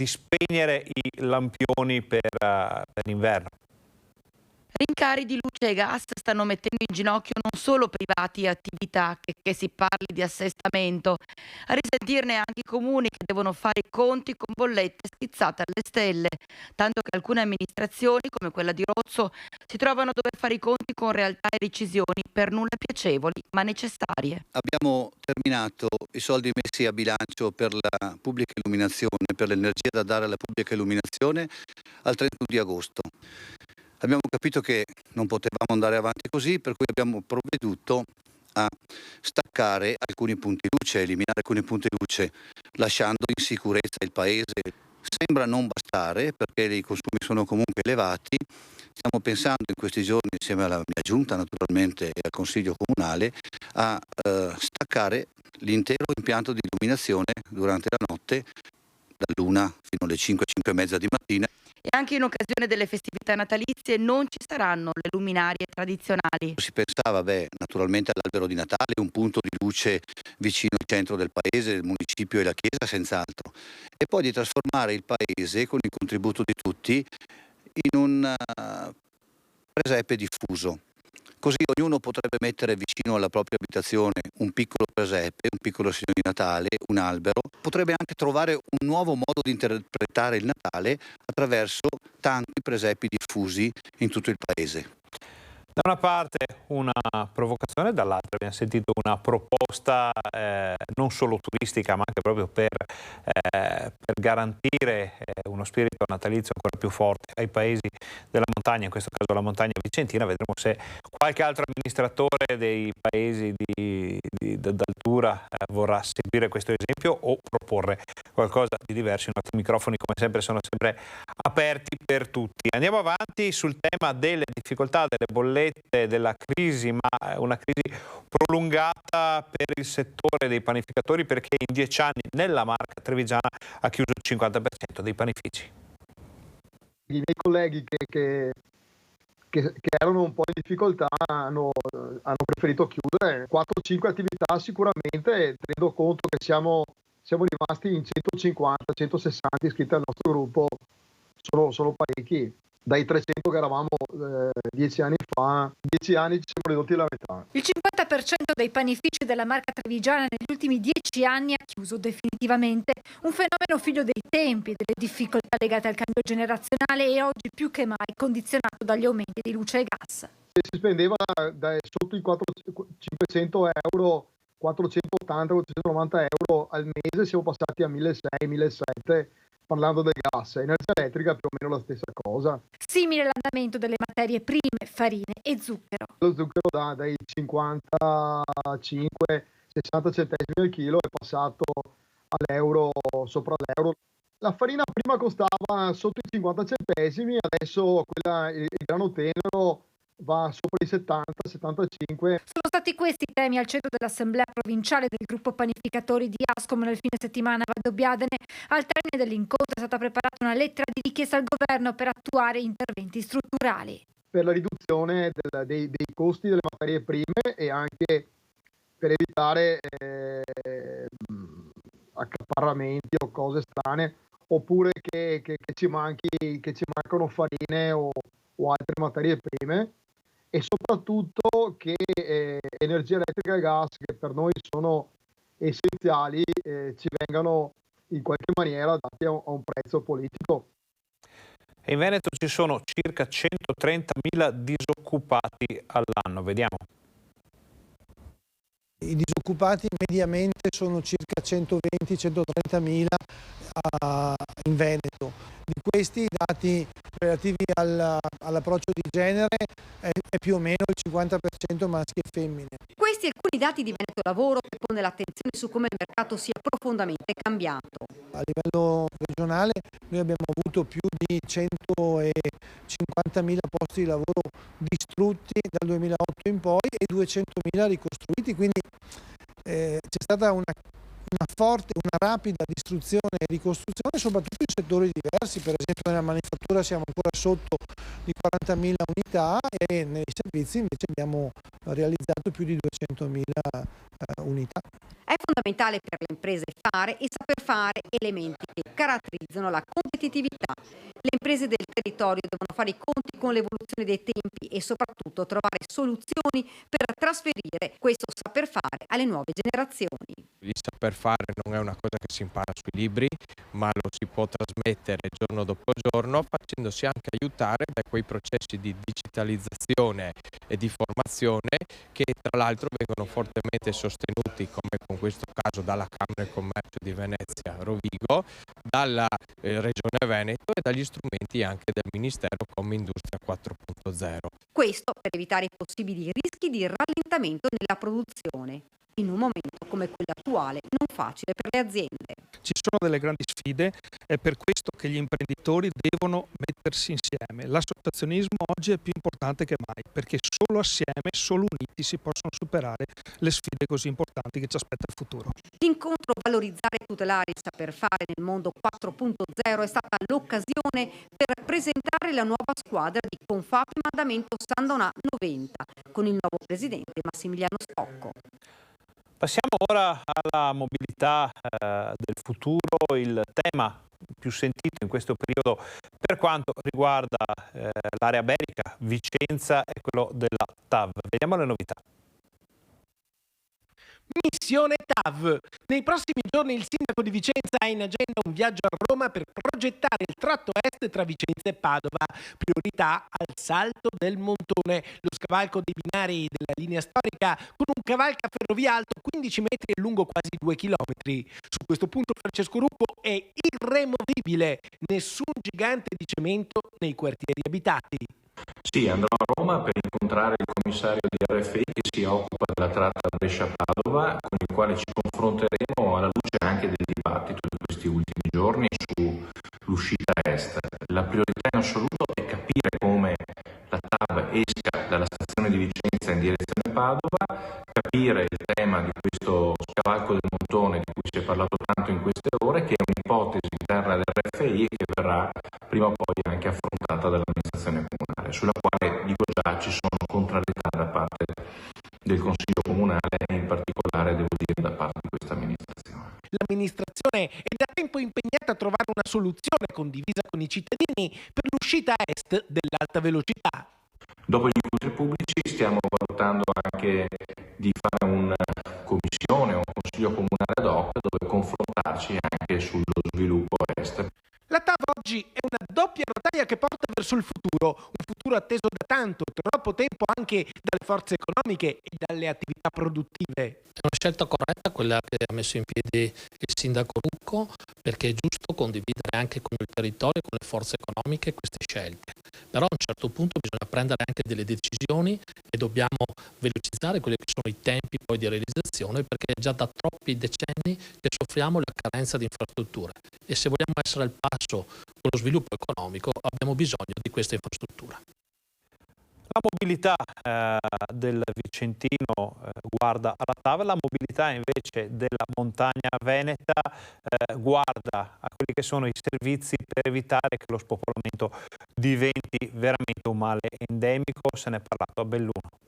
spegnere i lampioni per l'inverno. Rincari di luce e gas stanno mettendo in ginocchio non solo privati e attività, che si parli di assestamento, a risentirne anche i comuni che devono fare i conti con bollette schizzate alle stelle, tanto che alcune amministrazioni, come quella di Rozzo, si trovano a dover fare i conti con realtà e decisioni per nulla piacevoli, ma necessarie. Abbiamo terminato i soldi messi a bilancio per la pubblica illuminazione, per l'energia da dare alla pubblica illuminazione al 31 di agosto. Abbiamo capito che non potevamo andare avanti così, per cui abbiamo provveduto a staccare alcuni punti luce, eliminare alcuni punti luce, lasciando in sicurezza il paese. Sembra non bastare, perché i consumi sono comunque elevati. Stiamo pensando in questi giorni, insieme alla mia giunta naturalmente e al Consiglio Comunale, a staccare l'intero impianto di illuminazione durante la notte, dall'1 fino alle 5, 5 e mezza di mattina. E anche in occasione delle festività natalizie non ci saranno le luminarie tradizionali. Si pensava, naturalmente all'albero di Natale, un punto di luce vicino al centro del paese, il municipio e la chiesa, senz'altro. E poi di trasformare il paese, con il contributo di tutti, in un presepe diffuso. Così ognuno potrebbe mettere vicino alla propria abitazione un piccolo presepe, un piccolo segno di Natale, un albero. Potrebbe anche trovare un nuovo modo di interpretare il Natale attraverso tanti presepi diffusi in tutto il paese. Da una parte una provocazione, dall'altra abbiamo sentito una proposta non solo turistica ma anche proprio per garantire uno spirito natalizio ancora più forte ai paesi della montagna, in questo caso la montagna vicentina. Vedremo se qualche altro amministratore dei paesi d'altura vorrà seguire questo esempio o proporre qualcosa di diverso. I nostri microfoni come sempre sono sempre aperti per tutti. Andiamo avanti sul tema delle difficoltà, delle bollette, della crisi, ma una crisi prolungata per il settore dei panificatori, perché in 10 anni nella Marca Trevigiana ha chiuso il 50% dei panifici. I miei colleghi che erano un po' in difficoltà hanno preferito chiudere 4-5 attività sicuramente, tenendo conto che siamo rimasti in 150-160 iscritti al nostro gruppo, sono parecchi. Dai 300 che eravamo 10 anni fa, 10 anni ci siamo ridotti alla metà. Il 50% dei panifici della Marca Trevigiana negli ultimi 10 anni ha chiuso definitivamente. Un fenomeno figlio dei tempi, delle difficoltà legate al cambio generazionale e oggi più che mai condizionato dagli aumenti di luce e gas. Se si spendeva sotto i 500 euro, 480, 490 euro al mese, siamo passati a 1.600, 1.700. parlando del gas. Energia elettrica più o meno la stessa cosa. Simile all'andamento delle materie prime, farine e zucchero. Lo zucchero dai 55-60 centesimi al chilo è passato all'euro, sopra l'euro. La farina prima costava sotto i 50 centesimi, adesso il grano tenero va sopra i 70-75. Sono stati questi i temi al centro dell'assemblea provinciale del gruppo panificatori di Ascom nel fine settimana a Valdobbiadene. Al termine dell'incontro è stata preparata una lettera di richiesta al governo per attuare interventi strutturali. Per la riduzione dei costi delle materie prime e anche per evitare accaparramenti o cose strane, oppure che ci mancano farine o altre materie prime, e soprattutto che energia elettrica e gas, che per noi sono essenziali, ci vengano in qualche maniera dati a un prezzo politico. E in Veneto ci sono circa 130.000 disoccupati all'anno. Vediamo. I disoccupati mediamente sono circa 120-130.000 in Veneto. Di questi i dati relativi all'approccio di genere è più o meno il 50% maschi e femmine. Questi alcuni dati di Veneto Lavoro che pone l'attenzione su come il mercato sia profondamente cambiato. A livello regionale noi abbiamo avuto più di 150.000 posti di lavoro distrutti dal 2008 in poi e 200.000 ricostruiti, quindi c'è stata una rapida distruzione e ricostruzione soprattutto in settori diversi. Per esempio nella manifattura siamo ancora sotto di 40.000 unità e nei servizi invece abbiamo realizzato più di 200.000 unità. È fondamentale per le imprese fare e saper fare elementi che caratterizzano la competitività. Le imprese del territorio devono fare i conti con l'evoluzione dei tempi e soprattutto trovare soluzioni per trasferire questo saper fare alle nuove generazioni. Il saper fare non è una cosa che si impara sui libri, ma lo si può trasmettere giorno dopo giorno facendosi anche aiutare da quei processi di digitalizzazione e di formazione che tra l'altro vengono fortemente sostenuti, come con questo caso dalla Camera di Commercio di Venezia Rovigo, dalla Regione Veneto e dagli strumenti anche del Ministero come Industria 4.0. Questo per evitare i possibili rischi di rallentamento nella produzione, in un momento come quello attuale non facile per le aziende. Ci sono delle grandi sfide, è per questo che gli imprenditori devono mettersi insieme. L'associazionismo oggi è più importante che mai, perché solo assieme, solo uniti si possono superare le sfide così importanti che ci aspetta il futuro. L'incontro Valorizzare e tutelare il saper fare nel mondo 4.0 è stata l'occasione per presentare la nuova squadra di Confapi Mandamento Sandona 90 con il nuovo presidente Massimiliano Stocco. Passiamo ora alla mobilità del futuro. Il tema più sentito in questo periodo per quanto riguarda l'area bellica Vicenza è quello della TAV. Vediamo le novità. Missione TAV. Nei prossimi giorni il sindaco di Vicenza ha in agenda un viaggio a Roma per progettare il tratto est tra Vicenza e Padova. Priorità al Salto del Montone, lo scavalco dei binari della linea storica con un cavalca ferrovia alto 15 metri e lungo quasi 2 chilometri. Su questo punto Francesco Rucco è irremovibile. Nessun gigante di cemento nei quartieri abitati. Sì, andrò a Roma per incontrare il commissario di RFI che si occupa della tratta Brescia-Padova, con il quale ci confronteremo alla luce anche del dibattito di questi ultimi giorni sull'uscita est. La priorità in assoluto è capire come la TAV esca dalla stazione di Vicenza in direzione Padova, capire il tema di questo scavalco del Montone di cui si è parlato tanto in queste ore, che è un'ipotesi interna dell'RFI e che verrà prima o poi anche affrontata dall'amministrazione comunale, sulla quale, dico già, ci sono contrarietà da parte del Consiglio Comunale e in particolare, devo dire, da parte di questa amministrazione. L'amministrazione è da tempo impegnata a trovare una soluzione condivisa con i cittadini per l'uscita est dell'alta velocità. Dopo gli incontri pubblici stiamo valutando anche di fare una commissione o un consiglio comunale ad hoc dove confrontarci anche sullo sviluppo est. La TAV oggi è una doppia rotaia che porta verso il futuro, un futuro futuro atteso da tanto, troppo tempo, anche dalle forze economiche e dalle attività produttive. È una scelta corretta quella che ha messo in piedi il sindaco Rucco, perché è giusto condividere anche con il territorio e con le forze economiche queste scelte. Però a un certo punto bisogna prendere anche delle decisioni e dobbiamo velocizzare quelli che sono i tempi poi di realizzazione, perché già da troppi decenni che soffriamo la carenza di infrastrutture e se vogliamo essere al passo con lo sviluppo economico abbiamo bisogno di questa infrastruttura. La mobilità del Vicentino guarda alla TAV, la mobilità invece della montagna veneta guarda a quelli che sono i servizi per evitare che lo spopolamento diventi veramente un male endemico. Se ne è parlato a Belluno.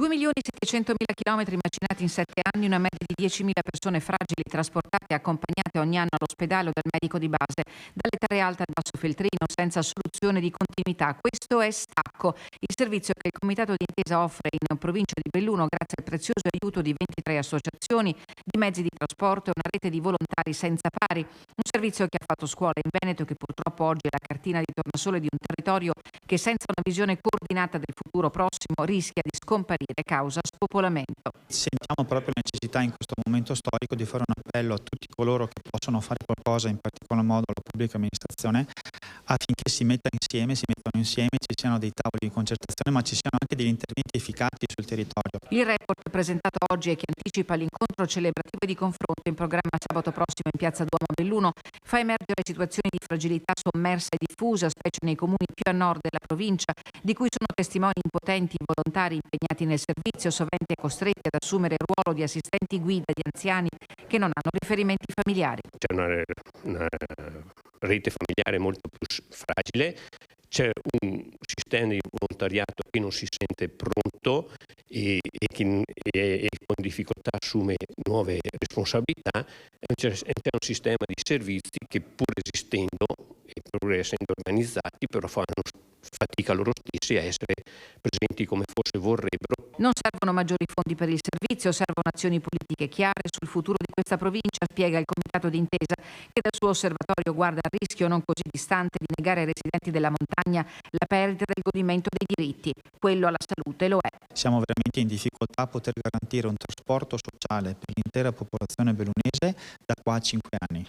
2.700.000 chilometri macinati in 7 anni, una media di 10.000 persone fragili trasportate e accompagnate ogni anno all'ospedale o dal medico di base, dalle terre alte al basso feltrino, senza soluzione di continuità. Questo è Stacco, il servizio che il Comitato d'Intesa offre in provincia di Belluno grazie al prezioso aiuto di 23 associazioni, di mezzi di trasporto e una rete di volontari senza pari. Un servizio che ha fatto scuola in Veneto, che purtroppo oggi è la cartina di tornasole di un territorio che senza una visione coordinata del futuro prossimo rischia di scomparire causa spopolamento. Sentiamo proprio la necessità in questo momento storico di fare un appello a tutti coloro che possono fare qualcosa, in particolar modo alla pubblica amministrazione, affinché si mettano insieme, ci siano dei tavoli di concertazione, ma ci siano anche degli interventi efficaci sul territorio. Il report presentato oggi e che anticipa l'incontro celebrativo e di confronto in programma sabato prossimo in Piazza Duomo a Belluno fa emergere situazioni di fragilità sommersa e diffusa, specie nei comuni più a nord della provincia, di cui sono testimoni impotenti i volontari impegnati nel servizio, sovente costretti ad assumere il ruolo di assistenti guida di anziani che non hanno riferimenti familiari. C'è una rete familiare molto più fragile, c'è un sistema di volontariato che non si sente pronto e con difficoltà assume nuove responsabilità, c'è un sistema di servizi che pur esistendo e pur essendo organizzati però fanno fatica loro stessi a essere presenti come forse vorrebbero. Non servono maggiori fondi per il servizio, servono azioni politiche chiare sul futuro di questa provincia, spiega il Comitato d'Intesa, che dal suo osservatorio guarda al rischio non così distante di negare ai residenti della montagna la perdita del godimento dei diritti. Quello alla salute lo è. Siamo veramente in difficoltà a poter garantire un trasporto sociale per l'intera popolazione bellunese da qua a 5 anni.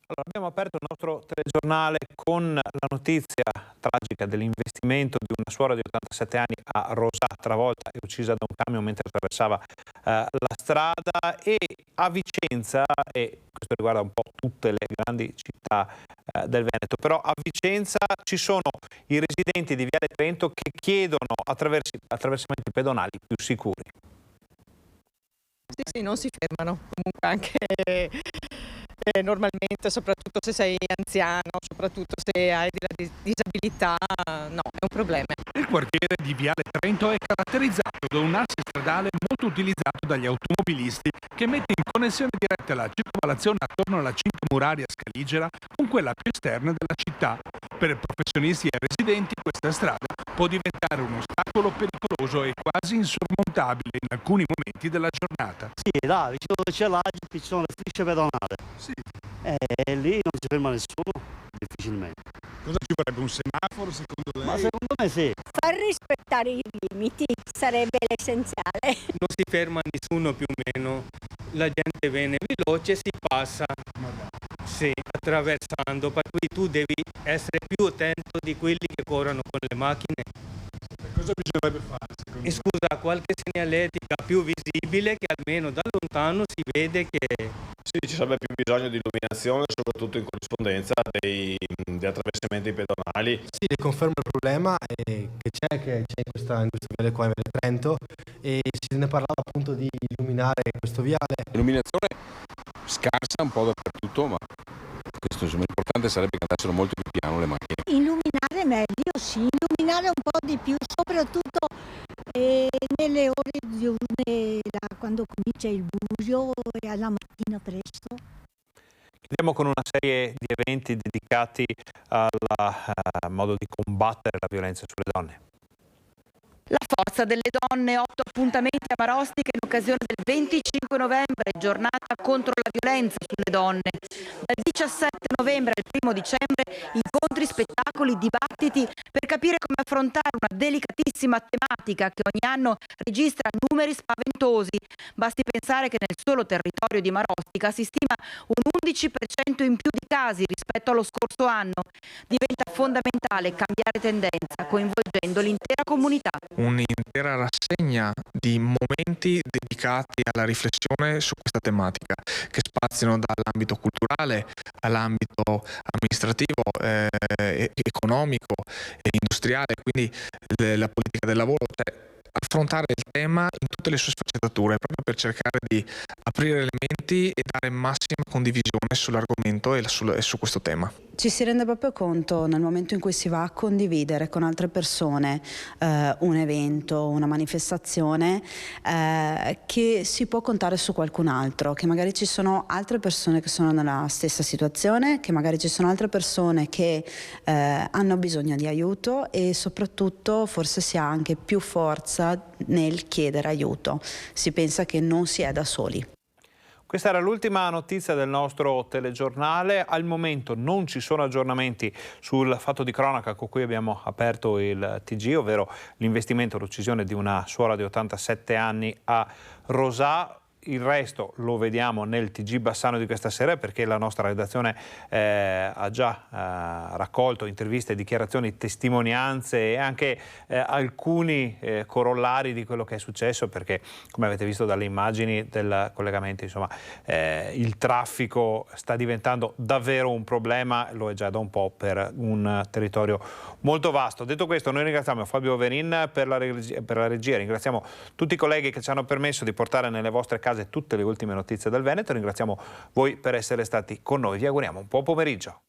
Allora, abbiamo aperto il nostro telegiornale con la notizia tragica dell'investimento di una suora di 87 anni a Rosà, travolta e uccisa da un camion mentre attraversava la strada, e a Vicenza, e questo riguarda un po' tutte le grandi città del Veneto, però a Vicenza ci sono i residenti di Viale Trento che chiedono attraversamenti pedonali più sicuri. Sì, non si fermano, comunque anche normalmente, soprattutto se sei anziano, soprattutto se hai della disabilità, no, è un problema. Il quartiere di Viale Trento è caratterizzato da un asse stradale molto utilizzato dagli automobilisti che mette in connessione diretta la circolazione attorno alla cinta muraria Scaligera con quella più esterna della città. Per professionisti e residenti questa strada può diventare un ostacolo pericoloso e quasi insormontabile in alcuni momenti della giornata. Sì, là, vicino dove c'è l'Agip ci sono le strisce pedonali. Sì. E lì non si ferma nessuno, difficilmente. Cosa ci vorrebbe, un semaforo secondo lei? Ma secondo me sì. Far rispettare i limiti sarebbe l'essenziale. Non si ferma nessuno più o meno, la gente viene veloce, si passa. Sì, attraversando, per cui tu devi essere più attento di quelli che corrono con le macchine. Cosa bisognerebbe fare secondo E scusa, qualche segnaletica più visibile che almeno da lontano si vede che... Sì, ci sarebbe più bisogno di illuminazione, soprattutto in corrispondenza di attraversamenti pedonali. Sì, le confermo il problema che c'è in questa viale qua in Viale Trento, e se ne parlava appunto di illuminare questo viale. Illuminazione scarsa un po' dappertutto, ma questo insomma l'importante sarebbe che andassero molto più piano le macchine. Illuminare meglio, sì, illuminare un po' di più, soprattutto nelle ore diurne, quando comincia il buio e alla mattina presto. Chiudiamo con una serie di eventi dedicati al modo di combattere la violenza sulle donne. La forza delle donne, 8 appuntamenti a Marostica in occasione del 25 novembre, giornata contro la violenza sulle donne. Dal 17 novembre al 1 dicembre, incontri, spettacoli, dibattiti per capire come affrontare una delicatissima tematica che ogni anno registra numeri spaventosi. Basti pensare che nel solo territorio di Marostica si stima un 11% in più di casi rispetto allo scorso anno. Diventa fondamentale cambiare tendenza, coinvolgendo l'intera comunità. Un'intera rassegna di momenti dedicati alla riflessione su questa tematica, che spaziano dall'ambito culturale all'ambito amministrativo, economico e industriale, quindi la politica del lavoro, affrontare il tema in tutte le sue sfaccettature, proprio per cercare di aprire elementi e dare massima condivisione sull'argomento e su questo tema. Ci si rende proprio conto nel momento in cui si va a condividere con altre persone un evento, una manifestazione, che si può contare su qualcun altro, che magari ci sono altre persone che sono nella stessa situazione, che magari ci sono altre persone che hanno bisogno di aiuto, e soprattutto forse si ha anche più forza nel chiedere aiuto. Si pensa che non si è da soli. Questa era l'ultima notizia del nostro telegiornale. Al momento non ci sono aggiornamenti sul fatto di cronaca con cui abbiamo aperto il TG, ovvero l'investimento e l'uccisione di una suora di 87 anni a Rosà. Il resto lo vediamo nel TG Bassano di questa sera, perché la nostra redazione ha già raccolto interviste, dichiarazioni, testimonianze e anche alcuni corollari di quello che è successo, perché come avete visto dalle immagini del collegamento, insomma, il traffico sta diventando davvero un problema, lo è già da un po' per un territorio molto vasto. Detto questo, noi ringraziamo Fabio Verin per la regia, ringraziamo tutti i colleghi che ci hanno permesso di portare nelle vostre case tutte le ultime notizie del Veneto. Ringraziamo voi per essere stati con noi. Vi auguriamo un buon pomeriggio.